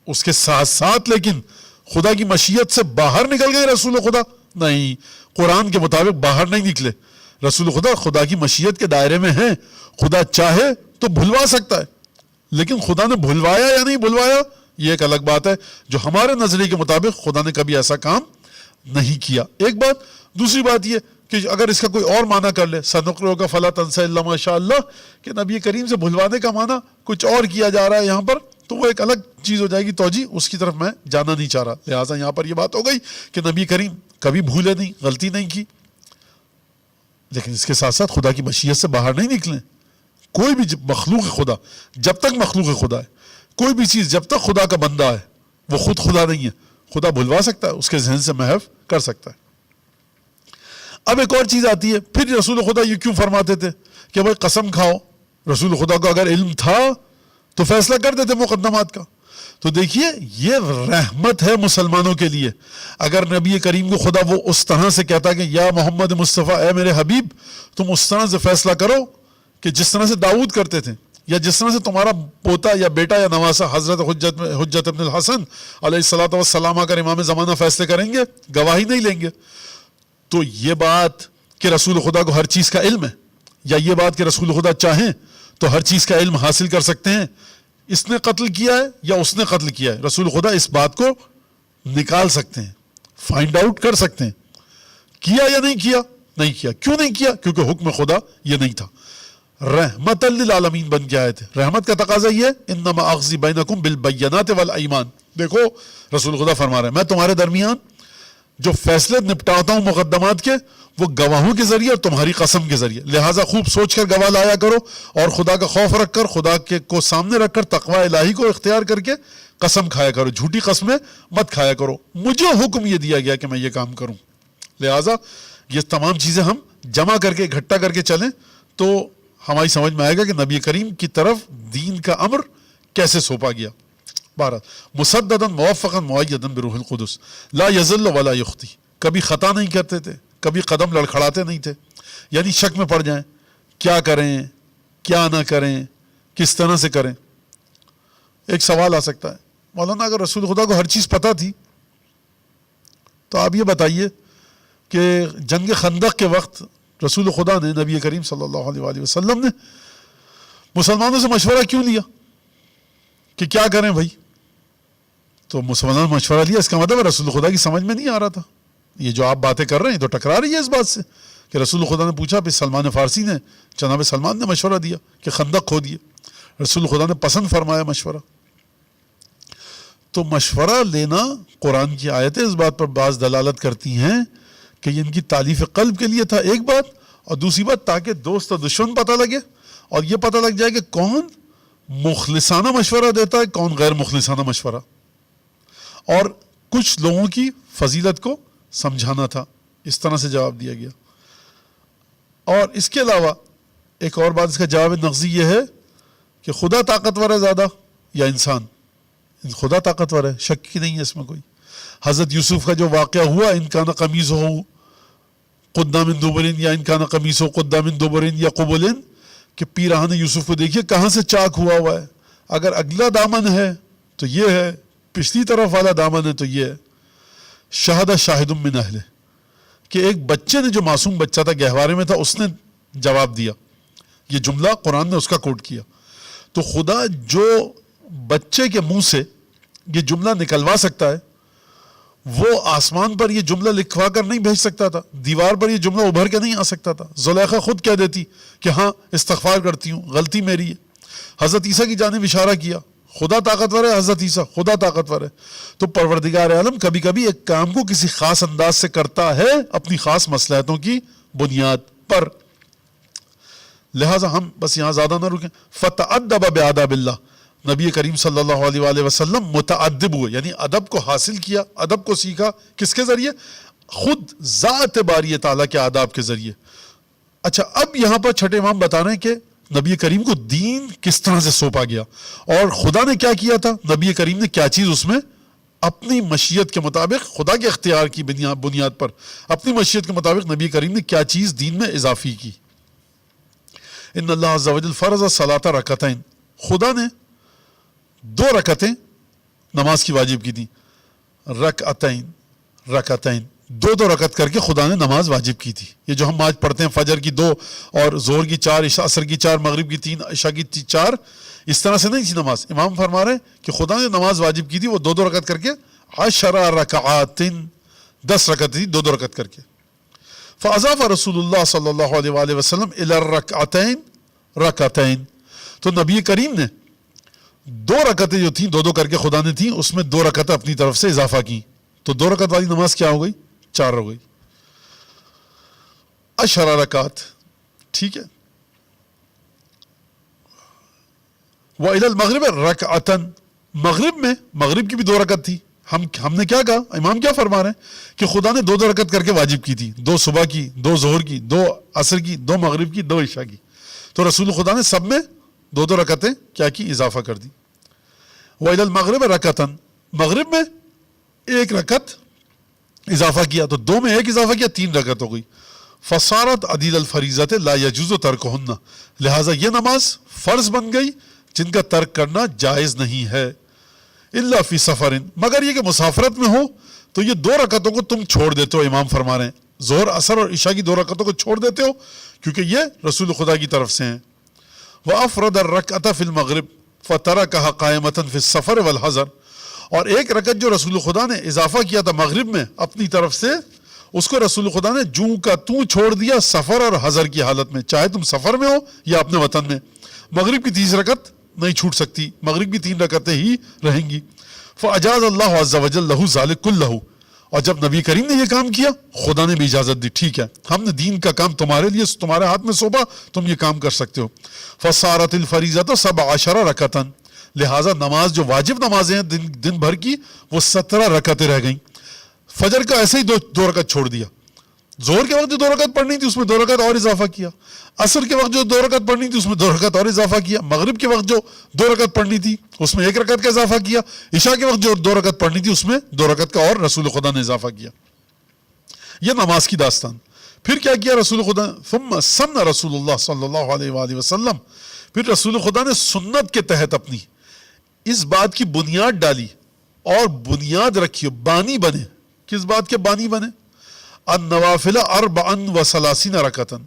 B: اس کے ساتھ ساتھ لیکن خدا کی مشیت سے باہر نکل گئے رسول خدا؟ نہیں، قرآن کے مطابق باہر نہیں نکلے. رسول خدا خدا کی مشیت کے دائرے میں ہیں. خدا چاہے تو بھلوا سکتا ہے، لیکن خدا نے بھلوایا یا نہیں بھلوایا یہ ایک الگ بات ہے جو ہمارے نظریے کے مطابق خدا نے کبھی ایسا کام نہیں کیا. ایک بات. دوسری بات یہ کہ اگر اس کا کوئی اور معنی کر لے، سَنُقْرِئُكَ فَلَا تَنْسَى إِلَّا مَا شَاءَ اللَّهُ، کہ نبی کریم سے بھلوانے کا معنی کچھ اور کیا جا رہا ہے یہاں پر، تو وہ ایک الگ چیز ہو جائے گی توجہ، اس کی طرف میں جانا نہیں چاہ رہا. لہٰذا یہاں پر یہ بات ہو گئی کہ نبی کریم کبھی بھولے نہیں، غلطی نہیں کی، لیکن اس کے ساتھ ساتھ خدا کی مشیت سے باہر نہیں نکلیں. کوئی بھی مخلوق خدا، جب تک مخلوق خدا ہے، کوئی بھی چیز جب تک خدا کا بندہ ہے، وہ خود خدا نہیں ہے. خدا بھلوا سکتا ہے، اس کے ذہن سے محو کر سکتا ہے. اب ایک اور چیز آتی ہے، پھر رسول خدا یہ کیوں فرماتے تھے کہ بھائی قسم کھاؤ؟ رسول خدا کو اگر علم تھا تو فیصلہ کر دیتے مقدمات کا. تو دیکھیے یہ رحمت ہے مسلمانوں کے لیے. اگر نبی کریم کو خدا وہ اس طرح سے کہتا کہ یا محمد مصطفیٰ، اے میرے حبیب، تم اس طرح سے فیصلہ کرو کہ جس طرح سے داؤد کرتے تھے، یا جس طرح سے تمہارا پوتا یا بیٹا یا نواسا حضرت حجت ابن الحسن علیہ الصلوۃ والسلام اگر امام زمانہ فیصلے کریں گے، گواہی نہیں لیں گے. تو یہ بات کہ رسول خدا کو ہر چیز کا علم ہے، یا یہ بات کہ رسول خدا چاہیں تو ہر چیز کا علم حاصل کر سکتے ہیں، اس نے قتل کیا ہے یا اس نے قتل کیا ہے، رسول خدا اس بات کو نکال سکتے ہیں، فائنڈ آؤٹ کر سکتے ہیں. کیا یا نہیں کیا؟ نہیں کیا. کیوں نہیں کیا؟ کیونکہ حکم خدا یہ نہیں تھا. رحمت للعالمین بن کے آئے تھے. رحمت کا تقاضا یہ ہے انما اقضی بینکم بالبینات والایمان. دیکھو رسول خدا فرما رہے ہیں میں تمہارے درمیان جو فیصلے نپٹاتا ہوں مقدمات کے، وہ گواہوں کے ذریعے اور تمہاری قسم کے ذریعے. لہٰذا خوب سوچ کر گواہ لایا کرو، اور خدا کا خوف رکھ کر، خدا کے کو سامنے رکھ کر، تقوی الہی کو اختیار کر کے قسم کھایا کرو. جھوٹی قسمیں مت کھایا کرو. مجھے حکم یہ دیا گیا کہ میں یہ کام کروں. لہٰذا یہ تمام چیزیں ہم جمع کر کے اکٹھا کر کے چلیں تو ہماری سمجھ میں آئے گا کہ نبی کریم کی طرف دین کا امر کیسے سونپا گیا. بہرحال مسددا موفقا مؤیدا بروح القدس لا یضل ولا یخطی. کبھی خطا نہیں کرتے تھے، کبھی قدم لڑکھڑاتے نہیں تھے، یعنی شک میں پڑ جائیں کیا کریں کیا نہ کریں، کس طرح سے کریں. ایک سوال آ سکتا ہے مولانا اگر رسول خدا کو ہر چیز پتہ تھی تو آپ یہ بتائیے کہ جنگ خندق کے وقت رسول خدا نے، نبی کریم صلی اللہ علیہ وآلہ وسلم نے مسلمانوں سے مشورہ کیوں لیا کہ کیا کریں بھائی؟ تو مسلمانوں نے مشورہ لیا، اس کا مطلب رسول خدا کی سمجھ میں نہیں آ رہا تھا. یہ جو آپ باتیں کر رہے ہیں تو ٹکرا رہی ہے اس بات سے کہ رسول خدا نے پوچھا، پھر سلمان فارسی نے، جناب سلمان نے مشورہ دیا کہ خندق کھودیے. رسول خدا نے پسند فرمایا مشورہ. تو مشورہ لینا، قرآن کی آیتیں اس بات پر بعض دلالت کرتی ہیں کہ یہ ان کی تالیف قلب کے لیے تھا، ایک بات، اور دوسری بات تاکہ دوست اور دشمن پتہ لگے اور یہ پتہ لگ جائے کہ کون مخلصانہ مشورہ دیتا ہے، کون غیر مخلصانہ مشورہ، اور کچھ لوگوں کی فضیلت کو سمجھانا تھا. اس طرح سے جواب دیا گیا. اور اس کے علاوہ ایک اور بات، اس کا جواب نقضی یہ ہے کہ خدا طاقتور ہے زیادہ یا انسان؟ خدا طاقتور ہے، شک کی نہیں ہے اس میں کوئی. حضرت یوسف کا جو واقعہ ہوا، ان کان قمیصہ قد من دبر یا ان کان قمیصہ قد من دبر یا قبل، کہ پیراہن یوسف کو دیکھیے کہاں سے چاک ہوا ہے. اگر اگلا دامن ہے تو یہ ہے، پچھلی طرف والا دامن ہے تو یہ ہے. شہد شاہد من اہلہ، کہ ایک بچے نے، جو معصوم بچہ تھا گہوارے میں تھا، اس نے جواب دیا. یہ جملہ قرآن نے اس کا کوٹ کیا. تو خدا جو بچے کے منہ سے یہ جملہ نکلوا سکتا ہے، وہ آسمان پر یہ جملہ لکھوا کر نہیں بھیج سکتا تھا، دیوار پر یہ جملہ ابھر کے نہیں آ سکتا تھا. زلیخا خود کہہ دیتی کہ ہاں استغفار کرتی ہوں، غلطی میری ہے. حضرت عیسیٰ کی جانب اشارہ کیا. خدا طاقتور ہے، حضرت عیسیٰ خدا طاقتور ہے. تو پروردگار عالم کبھی کبھی ایک کام کو کسی خاص انداز سے کرتا ہے اپنی خاص مصلحتوں کی بنیاد پر. لہٰذا ہم بس یہاں زیادہ نہ رکیں. فتعدب بآداب اللہ، نبی کریم صلی اللہ علیہ وآلہ وسلم متعدب ہوئے، یعنی ادب کو حاصل کیا، ادب کو سیکھا. کس کے ذریعے؟ خود ذات باری تعالیٰ کے آداب کے ذریعے. اچھا، اب یہاں پر چھٹے امام بتا رہے ہیں کہ نبی کریم کو دین کس طرح سے سونپا گیا اور خدا نے کیا کیا تھا، نبی کریم نے کیا چیز اس میں اپنی مشیت کے مطابق، خدا کے اختیار کی بنیاد پر اپنی مشیت کے مطابق نبی کریم نے کیا چیز دین میں اضافی کی. ان اللہ عز وجل فرض الصلاۃ رکعتین، خدا نے 2 رکعتیں نماز کی واجب کی تھی. رکعتین 2 رکعت کر کے خدا نے نماز واجب کی تھی. یہ جو ہم آج پڑھتے ہیں فجر کی 2 اور ظہر کی 4، عصر کی 4، مغرب کی 3، عشاء کی 4، اس طرح سے نہیں تھی نماز. امام فرما رہے ہیں کہ خدا نے نماز واجب کی تھی وہ 2 رکعت کر کے. 10 رکعات 10 رکعت تھی 2 رکعت کر کے. فاضاف رسول اللہ صلی اللہ علیہ وآلہ وسلم الی الرکعتین رکعتین، تو نبی کریم نے دو رکعتیں جو تھیں دو کر کے خدا نے تھیں، اس میں 2 رکعتیں اپنی طرف سے اضافہ کی، تو 2 رکعت والی نماز کیا ہو گئی؟ 4 ہو گئی. 10 رکعت، ٹھیک ہے. وَإِلَى الْمَغْرِبِ رَكْعَةً، مغرب میں مغرب کی بھی 2 رکعت تھی. ہم نے کیا کہا؟ امام کیا فرما رہے ہیں کہ خدا نے 2 رکعت کر کے واجب کی تھی، 2 صبح کی، 2 ظہر کی، 2 عصر کی، 2 مغرب کی، 2 عشاء کی. تو رسول خدا نے سب میں 2 رکعتیں کیا کی؟ اضافہ کر دی. وَإِلَى الْمَغْرِبِ رَكْعَةً، مغرب میں 1 رکعت اضافہ کیا، تو 2 میں 1 اضافہ کیا، 3 رکعت ہو گئی. فصارت عدیل الفریضۃ لا یجوز ترکہن، لہٰذا یہ نماز فرض بن گئی جن کا ترک کرنا جائز نہیں ہے. الا فی سفر، مگر یہ کہ مسافرت میں ہو تو یہ 2 رکعتوں کو تم چھوڑ دیتے ہو. امام فرما رہے ہیں ظہر عصر اور عشاء کی 2 رکعتوں کو چھوڑ دیتے ہو کیونکہ یہ رسول خدا کی طرف سے ہیں. وَأَفْرَدَ الرَّكْعَةَ فِي الْمَغْرِبِ فَتَرَكَهَا قَائِمَةً فِي السَّفَرِ وَالْحَضَرِ، اور 1 رکعت جو رسول خدا نے اضافہ کیا تھا مغرب میں اپنی طرف سے، اس کو رسول خدا نے جوں کا توں چھوڑ دیا سفر اور حضر کی حالت میں، چاہے تم سفر میں ہو یا اپنے وطن میں. مغرب کی 30 رکعت نہیں چھوٹ سکتی، مغرب کی 3 رکعتیں ہی رہیں گی. فَأَجَازَ اللَّهُ عَزَّ وَجَلَّ لَهُ ذَلِكَ كُلَّهُ، اور جب نبی کریم نے یہ کام کیا خدا نے بھی اجازت دی، ٹھیک ہے ہم نے دین کا کام تمہارے لیے تمہارے ہاتھ میں سونپا، تم یہ کام کر سکتے ہو. فَصَارَتِ الْفَرِيضَةُ 17 رَكَعَةً، لہٰذا نماز جو واجب نمازیں ہیں دن بھر کی وہ 17 رکعتیں رہ گئیں. فجر کا ایسے ہی 2 رکعت چھوڑ دیا، ظہر کے وقت جو 2 رکعت پڑھنی تھی اس میں 2 رکعت اور اضافہ کیا، عصر کے وقت جو 2 رکعت پڑھنی تھی اس میں 2 رکعت اور اضافہ کیا، مغرب کے وقت جو 2 رکعت پڑھنی تھی اس میں 1 رکعت کا اضافہ کیا، عشاء کے وقت جو 2 رکعت پڑھنی تھی اس میں 2 رکعت کا اور رسول خدا نے اضافہ کیا. یہ نماز کی داستان. پھر کیا کیا رسول خدا؟ ثم سن رسول اللہ صلی اللہ علیہ وآلہ وسلم، پھر رسول خدا نے سنت کے تحت اپنی اس بات کی بنیاد ڈالی اور بنیاد رکھی، بانی بنے. کس بات کے بانی بنے؟ النوافل 34 رکعتاً،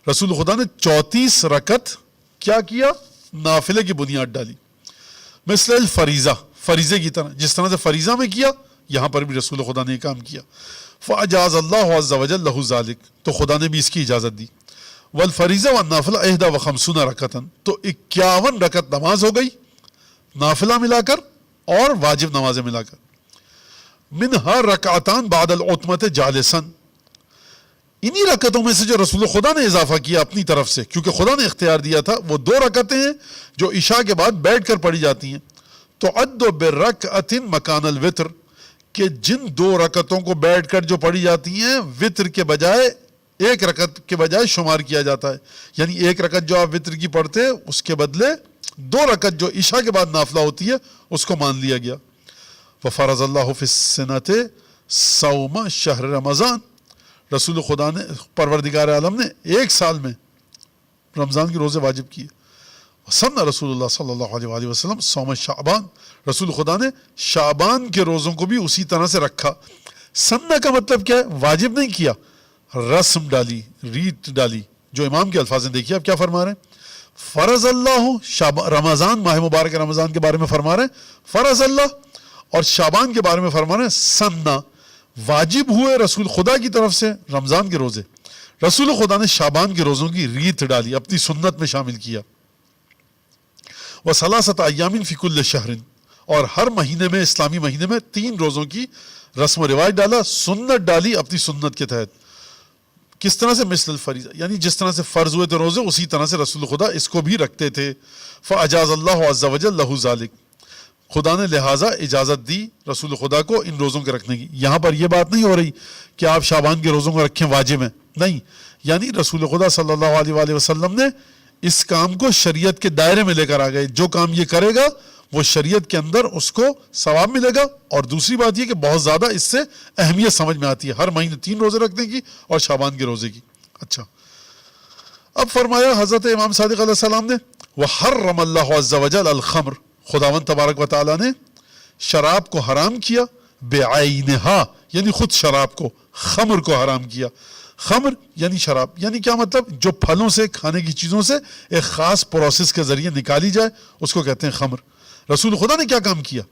B: رسول خدا نے 34 رکعت کیا کیا؟ نافلے کی بنیاد ڈالی. مثل الفریضہ، فریضے کی طرح، جس طرح سے فریضہ میں کیا یہاں پر بھی رسول خدا نے یہ کام کیا. فَأَجَازَ اللَّهُ عَزَّ وَجَلَّ لَهُ ذَلِكَ، تو خدا نے بھی اس کی اجازت دی. والفریضہ والنافلہ 51 رکعتاً، تو 51 رکعت نماز ہو گئی نافلہ ملا کر اور واجب نمازیں ملا کر. منہا رکعتان بعد العتمۃ جالساً، انہی رکعتوں میں سے جو رسول خدا نے اضافہ کیا اپنی طرف سے، کیونکہ خدا نے اختیار دیا تھا، وہ 2 رکعتیں ہیں جو عشاء کے بعد بیٹھ کر پڑھی جاتی ہیں. تعد برکعۃ مکان الوتر، کہ جن 2 رکعتوں کو بیٹھ کر جو پڑھی جاتی ہیں وتر کے بجائے 1 رکعت کے بجائے شمار کیا جاتا ہے. یعنی 1 رکعت جو آپ وتر کی پڑھتے ہیں اس کے بدلے 2 رکعت جو عشاء کے بعد نافلہ ہوتی ہے اس کو مان لیا گیا. وفرض اللہ فی السنۃ صوم شہر رمضان، رسول خدا نے پروردگار عالم نے 1 سال میں رمضان کے روزے واجب کیے. سن رسول اللہ صلی اللہ علیہ وآلہ وسلم صوم شعبان، رسول خدا نے شعبان کے روزوں کو بھی اسی طرح سے رکھا. سنہ کا مطلب کیا ہے؟ واجب نہیں کیا، رسم ڈالی، ریت ڈالی. جو امام کے الفاظ ہیں دیکھیے آپ کیا فرما رہے ہیں. فرض اللہ رمضان، ماہ مبارک رمضان کے بارے میں فرما رہے ہیں فرض اللہ، اور شعبان کے بارے میں فرما رہے ہیں سنہ، واجب ہوئے رسول خدا کی طرف سے رمضان کے روزے. رسول خدا نے شعبان کے روزوں کی ریت ڈالی، اپنی سنت میں شامل کیا. وَثَلَاثَةَ أَيَّامٍ فِي كُلِّ شَهْرٍ، اور ہر مہینے میں، اسلامی مہینے میں 3 روزوں کی رسم و رواج ڈالا، سنت ڈالی اپنی سنت کے تحت. کس طرح سے؟ مثل الفریضہ، یعنی جس طرح سے فرض ہوئے تھے روزے اسی طرح سے رسول خدا اس کو بھی رکھتے تھے. فَأَجَازَ اللَّهُ عَزَّ وَجَلَّ لَهُ ذَلِكَ، خدا نے لہٰذا اجازت دی رسول خدا کو ان روزوں کے رکھنے کی. یہاں پر یہ بات نہیں ہو رہی کہ آپ شعبان کے روزوں کو رکھیں واجب ہیں، نہیں، یعنی رسول خدا صلی اللہ علیہ وآلہ وسلم نے اس کام کو شریعت کے دائرے میں لے کر آ گئے. جو کام یہ کرے گا وہ شریعت کے اندر اس کو ثواب ملے گا. اور دوسری بات یہ کہ بہت زیادہ اس سے اہمیت سمجھ میں آتی ہے ہر مہینے 3 روزے رکھنے کی اور شعبان کے روزے کی. اچھا، اب فرمایا حضرت امام صادق علیہ السلام نے وحرم اللہ عز وجل الخمر، خداوند تبارک و تعالیٰ نے شراب کو حرام کیا، بعینہا یعنی خود شراب کو، خمر کو حرام کیا. خمر یعنی شراب، یعنی کیا مطلب؟ جو پھلوں سے، کھانے کی چیزوں سے ایک خاص پروسیس کے ذریعے نکالی جائے اس کو کہتے ہیں خمر. رسول خدا نے کیا کام کیا؟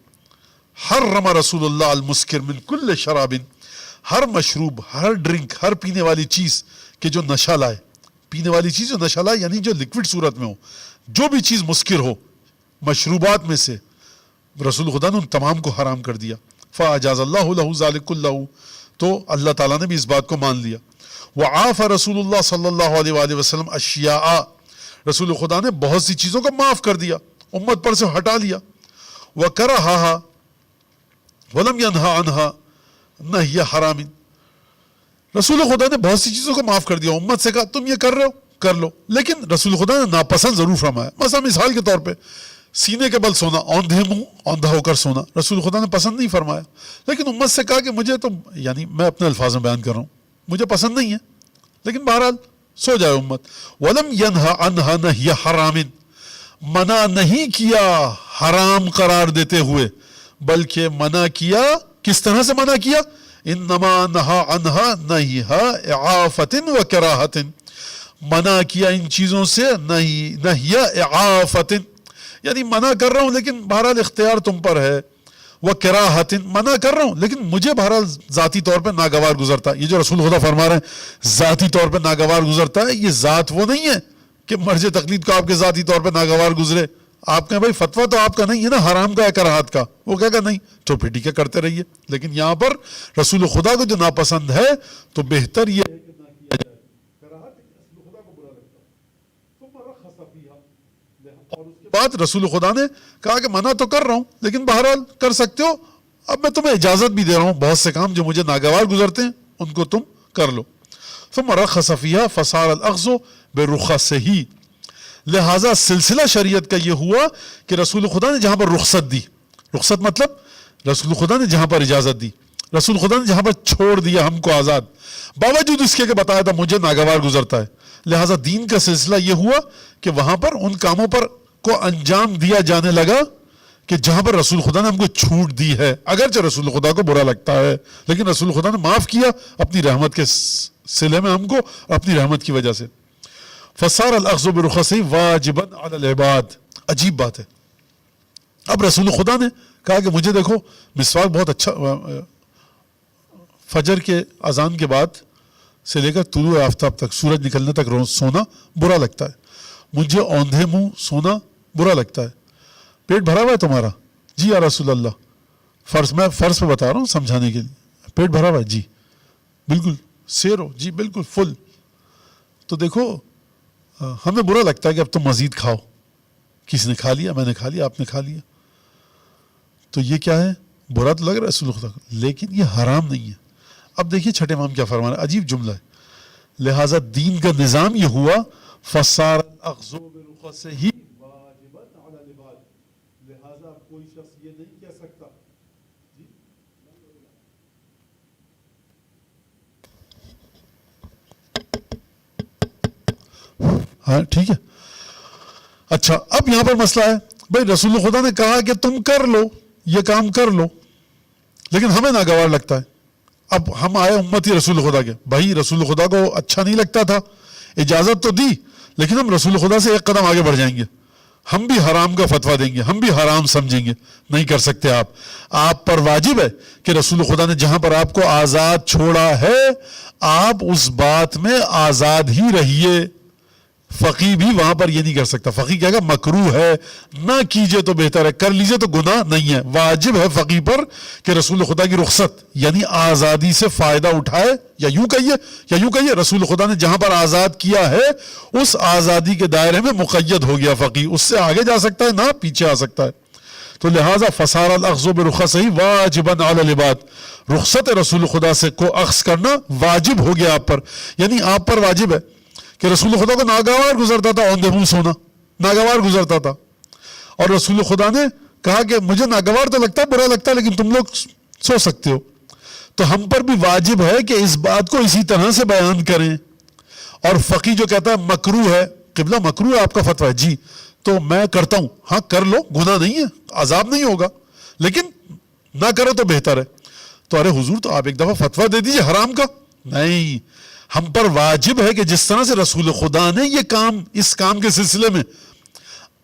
B: حرم رسول اللہ المسکر من کل شراب، ہر مشروب، ہر ڈرنک، ہر پینے والی چیز کہ جو نشہ لائے، پینے والی چیز جو نشہ لائے یعنی جو لکوڈ صورت میں ہو، جو بھی چیز مسکر ہو، مشروبات میں سے رسول خدا نے ان تمام کو حرام کر دیا. فاجاز اللہ لہ ذلک کلہ، تو اللہ تعالیٰ نے بھی اس بات کو مان لیا. وعاف رسول اللہ صلی اللہ علیہ وآلہ وسلم اشیاء، رسول خدا نے بہت سی چیزوں کو معاف کر دیا، امت پر سے ہٹا لیا. وکرہھا ولم ینہا عنہا نہی حرام، رسول خدا نے بہت سی چیزوں کو معاف کر دیا، امت سے کہا تم یہ کر رہے ہو کر لو، لیکن رسول خدا نے ناپسند ضرور فرمایا. مثلا مثال کے طور پہ سینے کے بل سونا، اوندھے منہ اوندھا ہو کر سونا، رسول خدا نے پسند نہیں فرمایا، لیکن امت سے کہا کہ مجھے تو، یعنی میں اپنے الفاظ میں بیان کر رہا ہوں، مجھے پسند نہیں ہے، لیکن بہرحال سو جائے امت. وَلَمْ يَنْهَ عَنْهَا نَهْيَ حَرَامٍ، منع نہیں کیا حرام قرار دیتے ہوئے، بلکہ منع کیا کس طرح سے منع کیا؟ انما نہا عنہا نہیہا اعافت و کراہت، منع کیا ان چیزوں سے نہیہ اعافت، یعنی منع کر رہا ہوں لیکن بہرحال اختیار تم پر ہے. وہ کراہت، منع کر رہا ہوں لیکن مجھے بہرحال ذاتی طور پہ ناگوار گزرتا ہے. یہ جو رسول خدا فرما رہے ہیں ذاتی طور پہ ناگوار گزرتا ہے، یہ ذات وہ نہیں ہے کہ مرج تقلید کو آپ کے ذاتی طور پہ ناگوار گزرے. آپ کہیں بھائی فتویٰ تو آپ کا نہیں ہے نا حرام کا ہے کراہت کا، وہ کہے گا نہیں تو پھر ٹھیک ہے کرتے رہیے، لیکن یہاں پر رسول خدا کو جو ناپسند ہے تو بہتر یہ ہے کہ نہ کیا جائے. کراہت رسول خدا کو برا لگتا ہے، ثم رخص فیہا، اور اس کے بعد رسول خدا نے کہا کہ منع تو کر رہا ہوں لیکن بہرحال کر سکتے ہو، اب میں تمہیں اجازت بھی دے رہا ہوں، بہت سے کام جو مجھے ناگوار گزرتے ہیں ان کو تم کر لو. ثم رخص فیہا فصار الاخذ برخصہ، لہٰذا سلسلہ شریعت کا یہ ہوا کہ رسول خدا نے جہاں پر رخصت دی، رخصت مطلب رسول خدا نے جہاں پر اجازت دی، رسول خدا نے جہاں پر چھوڑ دیا ہم کو آزاد، باوجود اس کے کہ بتایا تھا مجھے ناگوار گزرتا ہے، لہٰذا دین کا سلسلہ یہ ہوا کہ وہاں پر ان کاموں پر کو انجام دیا جانے لگا کہ جہاں پر رسول خدا نے ہم کو چھوٹ دی ہے، اگرچہ رسول خدا کو برا لگتا ہے لیکن رسول خدا نے معاف کیا اپنی رحمت کے صلے میں ہم کو، اپنی رحمت کی وجہ سے. فصار الاخذ برخصہ واجبا علی العباد، عجیب بات ہے. اب رسول خدا نے کہا کہ مجھے دیکھو مسواک بہت اچھا، فجر کے اذان کے بعد سے لے کر طلوع آفتاب تک، سورج نکلنے تک روز سونا برا لگتا ہے، مجھے اوندھے منہ سونا برا لگتا ہے. پیٹ بھرا ہوا ہے تمہارا؟ جی یا رسول اللہ. میں فرض پہ بتا رہا ہوں سمجھانے کے لیے. پیٹ بھرا ہوا ہے؟ جی بالکل. سیر ہو؟ جی بالکل فل. تو دیکھو ہمیں برا لگتا ہے کہ اب تم مزید کھاؤ، کسی نے کھا لیا، میں نے کھا لیا، آپ نے کھا لیا، تو یہ کیا ہے؟ برا تو لگ رہا ہے رسول خدا کو لیکن یہ حرام نہیں ہے. اب دیکھیے چھٹے امام کیا فرما رہا ہے، عجیب جملہ ہے. لہٰذا دین کا نظام یہ ہوا فصار الاخذ برخصہ واجبا علی العباد، لہٰذا کوئی شخص یہ نہیں کہہ سکتا ہاں ٹھیک ہے. اچھا اب یہاں پر مسئلہ ہے بھائی رسول خدا نے کہا کہ تم کر لو یہ کام کر لو، لیکن ہمیں ناگوار لگتا ہے. اب ہم آئے امتی رسول خدا کے، بھائی رسول خدا کو اچھا نہیں لگتا تھا، اجازت تو دی لیکن ہم رسول خدا سے ایک قدم آگے بڑھ جائیں گے، ہم بھی حرام کا فتویٰ دیں گے، ہم بھی حرام سمجھیں گے. نہیں کر سکتے آپ پر واجب ہے کہ رسول خدا نے جہاں پر آپ کو آزاد چھوڑا ہے آپ اس بات میں آزاد ہی رہیے. فقی بھی وہاں پر یہ نہیں کر سکتا، فقی کہے گا مکروہ ہے، نہ کیجئے تو بہتر ہے، کر لیجئے تو گناہ نہیں ہے. واجب ہے فقی پر کہ رسول خدا کی رخصت یعنی آزادی سے فائدہ اٹھائے، یا یوں کہیے رسول خدا نے جہاں پر آزاد کیا ہے اس آزادی کے دائرے میں مقید ہو گیا فقی، اس سے آگے جا سکتا ہے نہ پیچھے آ سکتا ہے. تو لہٰذا فصار الاخذ برخصہ واجبا علی العباد، رخصت رسول خدا سے کو اخذ کرنا واجب ہو گیا آپ پر، یعنی آپ پر واجب ہے کہ رسول خدا کو ناگوار گزرتا تھا اوندھے منہ سونا، ناگوار گزرتا تھا، اور رسول خدا نے کہا کہ مجھے ناگوار تو لگتا ہے، برا لگتا ہے، لیکن تم لوگ سو سکتے ہو. تو ہم پر بھی واجب ہے کہ اس بات کو اسی طرح سے بیان کریں. اور فقی جو کہتا ہے مکروہ ہے، قبلہ مکروہ ہے آپ کا فتویٰ ہے، جی تو میں کرتا ہوں، ہاں کر لو، گناہ نہیں ہے، عذاب نہیں ہوگا، لیکن نہ کرو تو بہتر ہے. تو ارے حضور تو آپ ایک دفعہ فتویٰ دے دیجئے حرام کا. نہیں، ہم پر واجب ہے کہ جس طرح سے رسول خدا نے یہ کام اس کام کے سلسلے میں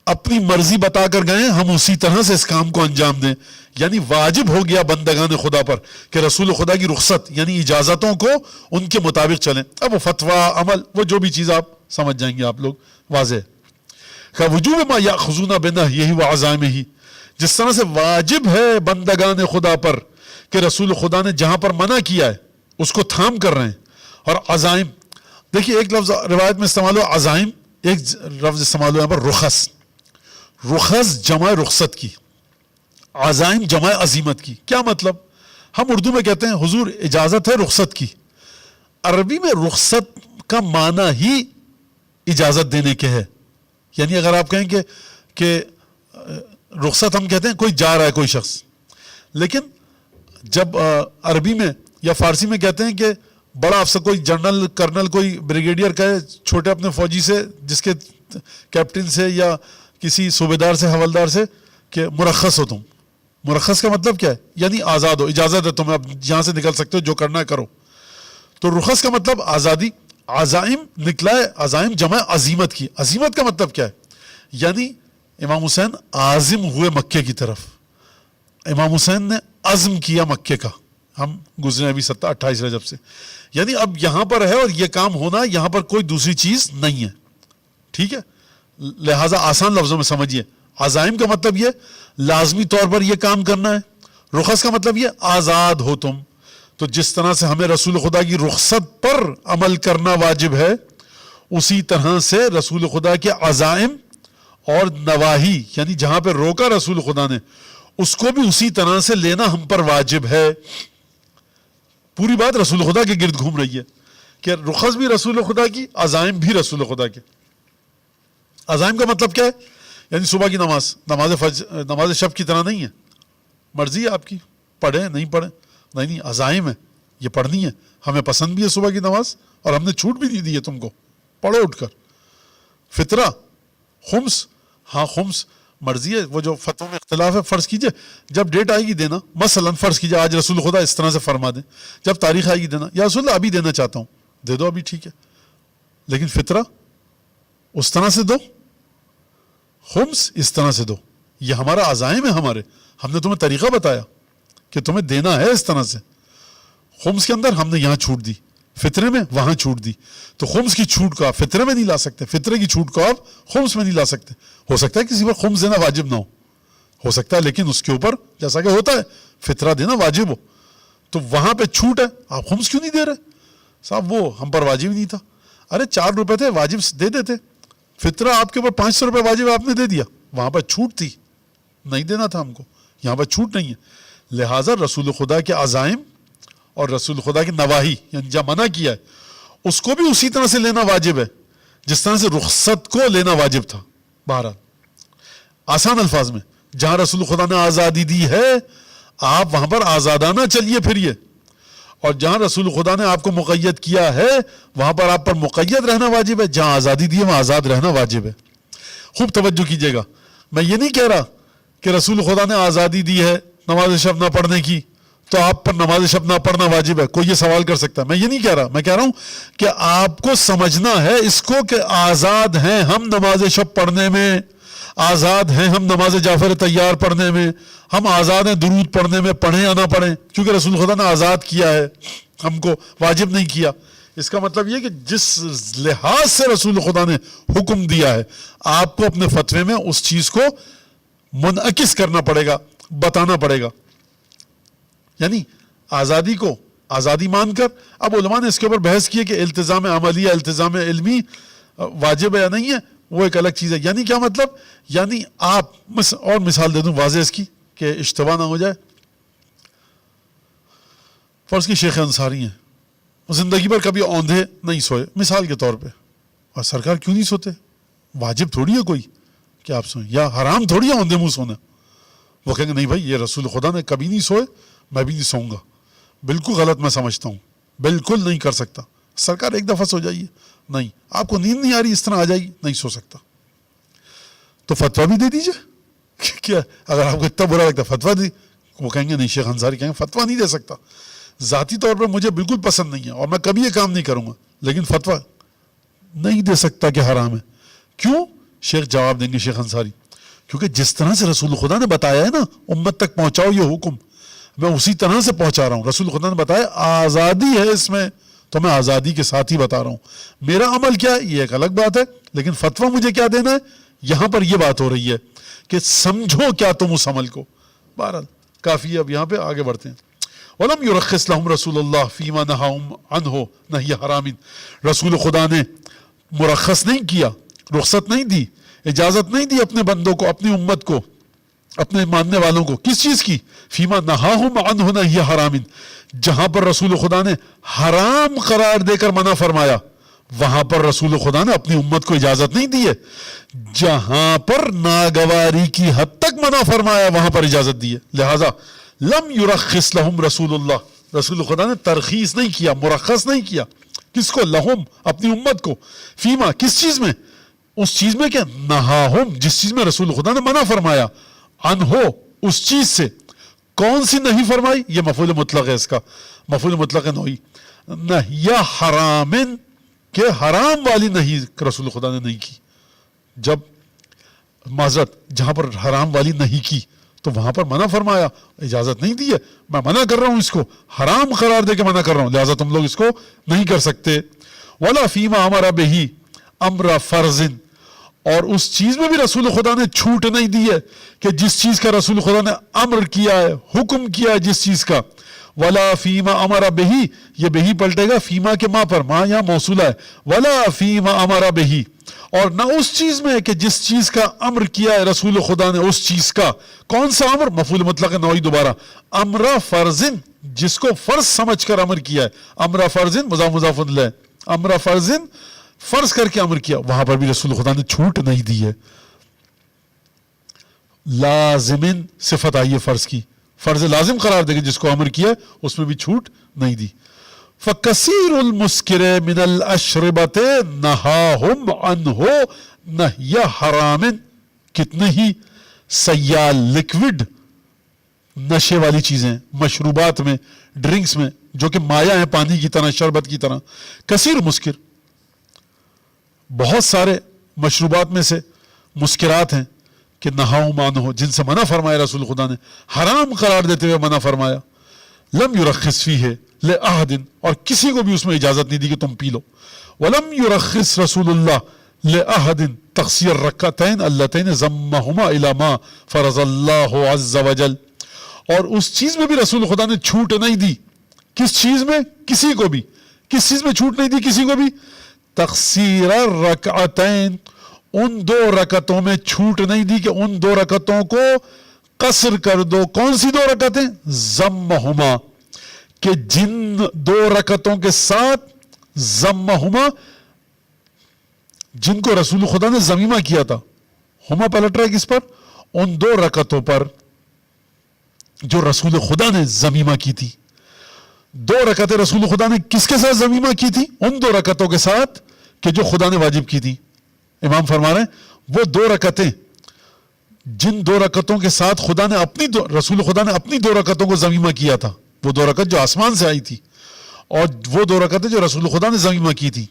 B: اپنی مرضی بتا کر گئے ہم اسی طرح سے اس کام کو انجام دیں. یعنی واجب ہو گیا بندگان خدا پر کہ رسول خدا کی رخصت یعنی اجازتوں کو ان کے مطابق چلیں. اب وہ فتویٰ عمل وہ جو بھی چیز آپ سمجھ جائیں گے آپ لوگ، واضح. کا وجوب ما یاخذون بنہیہ وعزائمہ، جس طرح سے واجب ہے بندگان خدا پر کہ رسول خدا نے جہاں پر منع کیا ہے اس کو تھام کر رہے ہیں. اور عزائم، دیکھیے ایک لفظ روایت میں استعمال ہوا عزائم، ایک لفظ استعمال ہوا یہاں پر رخص. رخص جمع رخصت کی، عزائم جمع عزیمت کی. کیا مطلب؟ ہم اردو میں کہتے ہیں حضور اجازت ہے رخصت کی، عربی میں رخصت کا معنی ہی اجازت دینے کے ہے. یعنی اگر آپ کہیں کہ رخصت ہم کہتے ہیں کوئی جا رہا ہے کوئی شخص، لیکن جب عربی میں یا فارسی میں کہتے ہیں کہ بڑا افسر کوئی جنرل کرنل کوئی بریگیڈیئر کہے چھوٹے اپنے فوجی سے جس کے کیپٹن سے یا کسی صوبیدار سے حوالدار سے کہ مرخص ہو تم. مرخص کا مطلب کیا ہے؟ یعنی آزاد ہو، اجازت ہے تمہیں، اب یہاں سے نکل سکتے ہو، جو کرنا ہے کرو. تو رخص کا مطلب آزادی. عزائم نکلا ہے، عزائم جمع عزیمت کی. عزیمت کا مطلب کیا ہے؟ یعنی امام حسین عازم ہوئے مکے کی طرف، امام حسین نے عزم کیا مکے کا. ہم گزرے ابھی 28 رجب سے، یعنی اب یہاں پر ہے اور یہ کام ہونا، یہاں پر کوئی دوسری چیز نہیں ہے. ٹھیک ہے، لہٰذا آسان لفظوں میں سمجھیے. عزائم کا مطلب یہ لازمی طور پر یہ کام کرنا ہے. رخص کا مطلب یہ آزاد ہو تم. تو جس طرح سے ہمیں رسول خدا کی رخصت پر عمل کرنا واجب ہے، اسی طرح سے رسول خدا کے عزائم اور نواہی، یعنی جہاں پہ روکا رسول خدا نے، اس کو بھی اسی طرح سے لینا ہم پر واجب ہے. پوری بات رسول خدا کے گرد گھوم رہی ہے کہ رخص بھی رسول خدا کی، عزائم بھی رسول خدا کے. عزائم کا مطلب کیا ہے؟ یعنی صبح کی نماز شب کی طرح نہیں ہے، مرضی ہے آپ کی، پڑھیں نہیں پڑھیں، نہیں عزائم ہے، یہ پڑھنی ہے، ہمیں پسند بھی ہے صبح کی نماز اور ہم نے چھوٹ بھی نہیں دی ہے تم کو، پڑھو اٹھ کر. فطرہ، خمس، ہاں خمس مرضی ہے. وہ جو فتووں میں اختلاف ہے، فرض کیجئے جب ڈیٹ آئے گی دینا، مثلا فرض کیجئے آج رسول خدا اس طرح سے فرما دیں، جب تاریخ آئے گی دینا، یا رسول اللہ ابھی دینا چاہتا ہوں، دے دو ابھی، ٹھیک ہے. لیکن فطرہ اس طرح سے دو، خمس اس طرح سے دو. یہ ہمارا عزائم ہے، ہمارے، ہم نے تمہیں طریقہ بتایا کہ تمہیں دینا ہے اس طرح سے. خمس کے اندر ہم نے یہاں چھوٹ دی، فطرے میں وہاں چھوٹ دی. تو خمس کی چھوٹ کو آپ فطرے میں نہیں لا سکتے، فطرے کی چھوٹ کو آپ خمس میں نہیں لا سکتے. ہو سکتا ہے کسی پر خمس دینا واجب نہ ہو سکتا ہے، لیکن اس کے اوپر جیسا کہ ہوتا ہے فطرہ دینا واجب ہو. تو وہاں پہ چھوٹ ہے، آپ خمس کیوں نہیں دے رہے؟ صاحب وہ ہم پر واجب ہی نہیں تھا. ارے 4 روپے تھے، واجب دے دیتے. فطرہ آپ کے اوپر 500 روپے واجب آپ نے دے دیا، وہاں پر چھوٹ تھی، نہیں دینا تھا ہم کو، یہاں پر چھوٹ نہیں ہے. لہٰذا رسول خدا کے عزائم اور رسول خدا کی نواہی، یعنی جب منع کیا ہے اس کو بھی اسی طرح سے لینا واجب ہے جس طرح سے رخصت کو لینا واجب تھا. بہرحال آسان الفاظ میں جہاں رسول خدا نے آزادی دی ہے آپ وہاں پر آزادانہ چلیے پھریے، اور جہاں رسول خدا نے آپ کو مقید کیا ہے وہاں پر آپ پر مقید رہنا واجب ہے. جہاں آزادی دی ہے وہاں آزاد رہنا واجب ہے. خوب توجہ کیجیے گا، میں یہ نہیں کہہ رہا کہ رسول خدا نے آزادی دی ہے نماز شب نہ پڑھنے کی تو آپ پر نماز شب نہ پڑھنا واجب ہے. کوئی یہ سوال کر سکتا ہے، میں یہ نہیں کہہ رہا. میں کہہ رہا ہوں کہ آپ کو سمجھنا ہے اس کو کہ آزاد ہیں ہم نماز شب پڑھنے میں، آزاد ہیں ہم نماز جعفر تیار پڑھنے میں، ہم آزاد ہیں درود پڑھنے میں، پڑھیں یا نہ پڑھیں، کیونکہ رسول خدا نے آزاد کیا ہے، ہم کو واجب نہیں کیا. اس کا مطلب یہ کہ جس لحاظ سے رسول خدا نے حکم دیا ہے آپ کو اپنے فتوے میں اس چیز کو منعکس کرنا پڑے گا، بتانا پڑے گا. یعنی آزادی کو آزادی مان کر، اب علماء نے اس کے اوپر بحث کی ہے کہ التزام عملی یا التزام علمی واجب ہے یا نہیں ہے، وہ ایک الگ چیز ہے. یعنی کیا مطلب؟ یعنی آپ اور مثال دے دوں واضح اس کی کہ اشتباہ نہ ہو جائے. فرض کی شیخ انصاری ہیں، زندگی پر کبھی اوندھے نہیں سوئے مثال کے طور پہ، اور سرکار کیوں نہیں سوتے؟ واجب تھوڑی ہے کوئی کہ آپ سوئیں، یا حرام تھوڑی ہے اوندھے منہ سونا. وہ کہیں گے نہیں بھائی یہ رسول خدا نے کبھی نہیں سوئے، میں بھی نہیں سوؤں گا. بالکل غلط میں سمجھتا ہوں، بالکل نہیں کر سکتا. سرکار ایک دفعہ سو جائیے، نہیں آپ کو نیند نہیں آ رہی اس طرح آ جائے گی، نہیں سو سکتا. تو فتویٰ بھی دے دیجئے. کیا اگر آپ کو اتنا برا لگتا فتویٰ دی، وہ کہیں گے نہیں، شیخ انصاری کہیں گے فتویٰ نہیں دے سکتا، ذاتی طور پر مجھے بالکل پسند نہیں ہے اور میں کبھی یہ کام نہیں کروں گا، لیکن فتویٰ نہیں دے سکتا کہ حرام ہے. کیوں؟ شیخ جواب دیں گے شیخ انصاری، کیونکہ جس طرح سے رسول خدا نے بتایا ہے نا امت تک پہنچاؤ یہ حکم، میں اسی طرح سے پہنچا رہا ہوں. رسول خدا نے بتایا آزادی ہے اس میں، تو میں آزادی کے ساتھ ہی بتا رہا ہوں. میرا عمل کیا ہے یہ ایک الگ بات ہے، لیکن فتویٰ مجھے کیا دینا ہے یہاں پر یہ بات ہو رہی ہے کہ سمجھو کیا تم اس عمل کو. بہرحال کافی ہے, اب یہاں پہ آگے بڑھتے ہیں. وَلَمْ يُرَخِّصْ لَهُمْ رَسُولُ اللَّهِ فِي مَا نَهَاهُمْ عَنْهُ نَهْيَ حَرَامٍ. رسول خدا نے مرخص نہیں کیا, رخصت نہیں دی, اجازت نہیں دی اپنے بندوں کو, اپنی امت کو, اپنے ماننے والوں کو. کس چیز کی؟ فیما نہاہم عنہ نہی حرام, جہاں پر رسول خدا نے حرام قرار دے کر منع فرمایا وہاں پر رسول خدا نے اپنی امت کو اجازت نہیں دی ہے. جہاں پر ناگواری کی حد تک منع فرمایا وہاں پر اجازت دی ہے. لہذا لم یرخص لہم رسول اللہ, رسول خدا نے ترخیص نہیں کیا, مرخص نہیں کیا. کس کو؟ لہم, اپنی امت کو. فیما, کس چیز میں؟ اس چیز میں کیا؟ نہاہم, جس چیز میں رسول خدا نے منع فرمایا, عنہو, اس چیز سے. کون سی نہیں فرمائی؟ یہ مفعول مطلق ہے, اس کا مفعول مطلق نوعی. نہی حرام, کہ حرام والی نہیں رسول خدا نے نہیں کی. جب معذرت, جہاں پر حرام والی نہیں کی تو وہاں پر منع فرمایا, اجازت نہیں دی ہے. میں منع کر رہا ہوں, اس کو حرام قرار دے کے منع کر رہا ہوں, لہٰذا تم لوگ اس کو نہیں کر سکتے. وَلَا فِيمَا أَمَرَ بِهِ أَمْرَ فَرْضٍ, اور اس چیز میں بھی رسول خدا نے چھوٹ نہیں دی ہے کہ جس چیز کا رسول خدا نے امر کیا ہے, حکم کیا ہے جس چیز کا. وَلَا فِيمَا أَمَرَ بِهِ, یہ بہی پلٹے گا فیما کے ماں پر, ماں یہاں موصولہ ہے. وَلَا فِيمَا أَمَرَ بِهِ, اور نہ اس چیز میں کہ جس چیز کا امر کیا ہے رسول خدا نے, اس چیز کا. کون سا امر؟ مفعول مطلق نوعی دوبارہ. امر فرض, جس کو فرض سمجھ کر امر کیا ہے. امر فرض مضاف مضاف الیہ, امر فرض, فرض کر کے امر کیا, وہاں پر بھی رسول خدا نے چھوٹ نہیں دی ہے. لازمن صفت آئی ہے فرض کی, فرض لازم قرار دے گا جس کو امر کیا اس میں بھی چھوٹ نہیں دی. فَكَثِيرُ الْمُسْكِرِ مِنَ الْأَشْرِبَةِ نَهَاهُمْ عَنْهُ نَهْيَ حَرَامٍ, کتنے ہی سیال لکوڈ نشے والی چیزیں مشروبات میں, ڈرنکس میں, جو کہ مایہ ہیں پانی کی طرح, شربت کی طرح. کثیر مسکر, بہت سارے مشروبات میں سے مسکرات ہیں کہ نہاؤں مانو, جن سے منع فرمایا رسول خدا نے, حرام قرار دیتے ہوئے منع فرمایا. لم یرخص فیہ لأحد, اور کسی کو بھی اس میں اجازت نہیں دی کہ تم پی لو. ولم یرخص رسول اللہ لأحد تقصیر رکعتین اللتین ضمہما الی ما فرض اللہ عز وجل, اور اس چیز میں بھی رسول خدا نے چھوٹ نہیں دی. کس چیز میں؟ کسی کو بھی. کس چیز میں چھوٹ نہیں دی کسی کو بھی؟ تقصیر رکعتین, ان 2 رکعتوں میں چھوٹ نہیں دی کہ ان 2 رکعتوں کو قصر کر دو. کون سی 2 رکعتیں؟ ضمہما, کہ جن 2 رکعتوں کے ساتھ, ضمہما, جن کو رسول خدا نے ضمیمہ کیا تھا. ہما پلٹ رہا ہے کس پر؟ ان 2 رکعتوں پر جو رسول خدا نے ضمیمہ کی تھی. 2 رکعتیں رسول خدا نے کس کے ساتھ ضمیمہ کی تھی؟ ان 2 رکعتوں کے ساتھ کہ جو خدا نے واجب کی تھی. امام فرما رہے ہیں وہ 2 رکعتیں, جن 2 رکعتوں کے ساتھ خدا نے رسول خدا نے اپنی 2 رکعتوں کو ضمیمہ کیا تھا, وہ 2 رکعت جو آسمان سے آئی تھی, اور وہ 2 رکعتیں جو رسول خدا نے ضمیمہ کی تھی.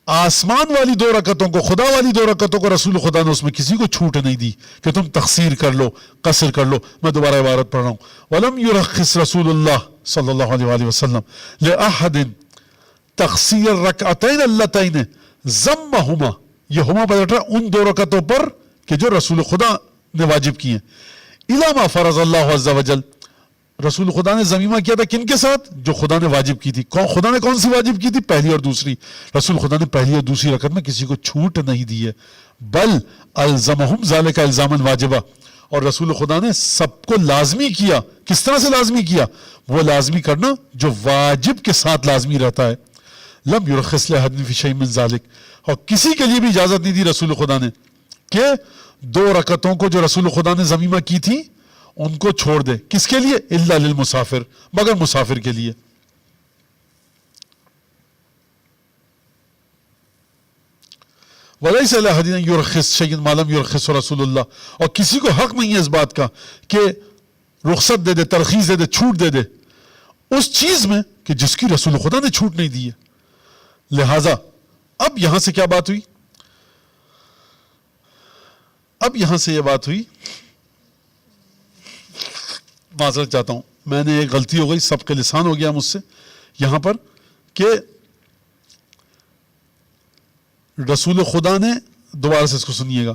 B: آسمان والی 2 رکعتوں کو, خدا والی 2 رکعتوں کو رسول خدا نے اس میں کسی کو چھوٹ نہیں دی کہ تم تقصیر کر لو, قصر کر لو. میں دوبارہ عبارت پڑھ رہا ہوں. وَلَمْ يُرَخِّصْ رسول اللہ صلی اللہ علیہ وآلہ وسلم لِأَحَدٍ تقصیر رکعتین اللتین ضمہما, یہ ہما پلٹ رہا ان 2 رکعتوں پر کہ جو رسول خدا نے واجب کی ہیں. اِلَى مَا فَرَضَ اللَّهُ عَزَّ وَجَلَّ, رسول خدا نے ضمیمہ کیا تھا کن کے ساتھ؟ جو خدا نے واجب کی تھی. خدا نے کون سی واجب کی تھی؟ پہلی اور دوسری. رسول خدا نے پہلی اور دوسری رکعت میں کسی کو چھوٹ نہیں دی ہے. بل الزمہم ذالک الزاما واجبا, اور رسول خدا نے سب کو لازمی کیا. کس طرح سے لازمی کیا؟ وہ لازمی کرنا جو واجب کے ساتھ لازمی رہتا ہے. لم یرخص لأحد فی شیء من ذالک, اور کسی کے لیے بھی اجازت نہیں دی رسول خدا نے کہ 2 رکعتوں کو جو رسول خدا نے ضمیمہ کی تھی ان کو چھوڑ دے. کس کے لیے؟ الا للمسافر, مگر مسافر کے لیے. وَلَيْسَ لَأَحَدٍ أَن يُرَخِّصَ شَيْئًا مَا لَمْ يُرَخِّصْهُ رَسُولُ اللَّهِ, اور کسی کو حق نہیں ہے اس بات کا کہ رخصت دے دے, ترخیص دے دے, چھوٹ دے دے اس چیز میں کہ جس کی رسول خدا نے چھوٹ نہیں دی ہے. لہذا اب یہاں سے کیا بات ہوئی؟ اب یہاں سے یہ بات ہوئی, معذرت چاہتا ہوں, میں نے ایک غلطی ہو گئی, سبق لسان ہو گیا مجھ سے یہاں پر, کہ رسول خدا نے, دوبارہ سے اس کو سنیے گا,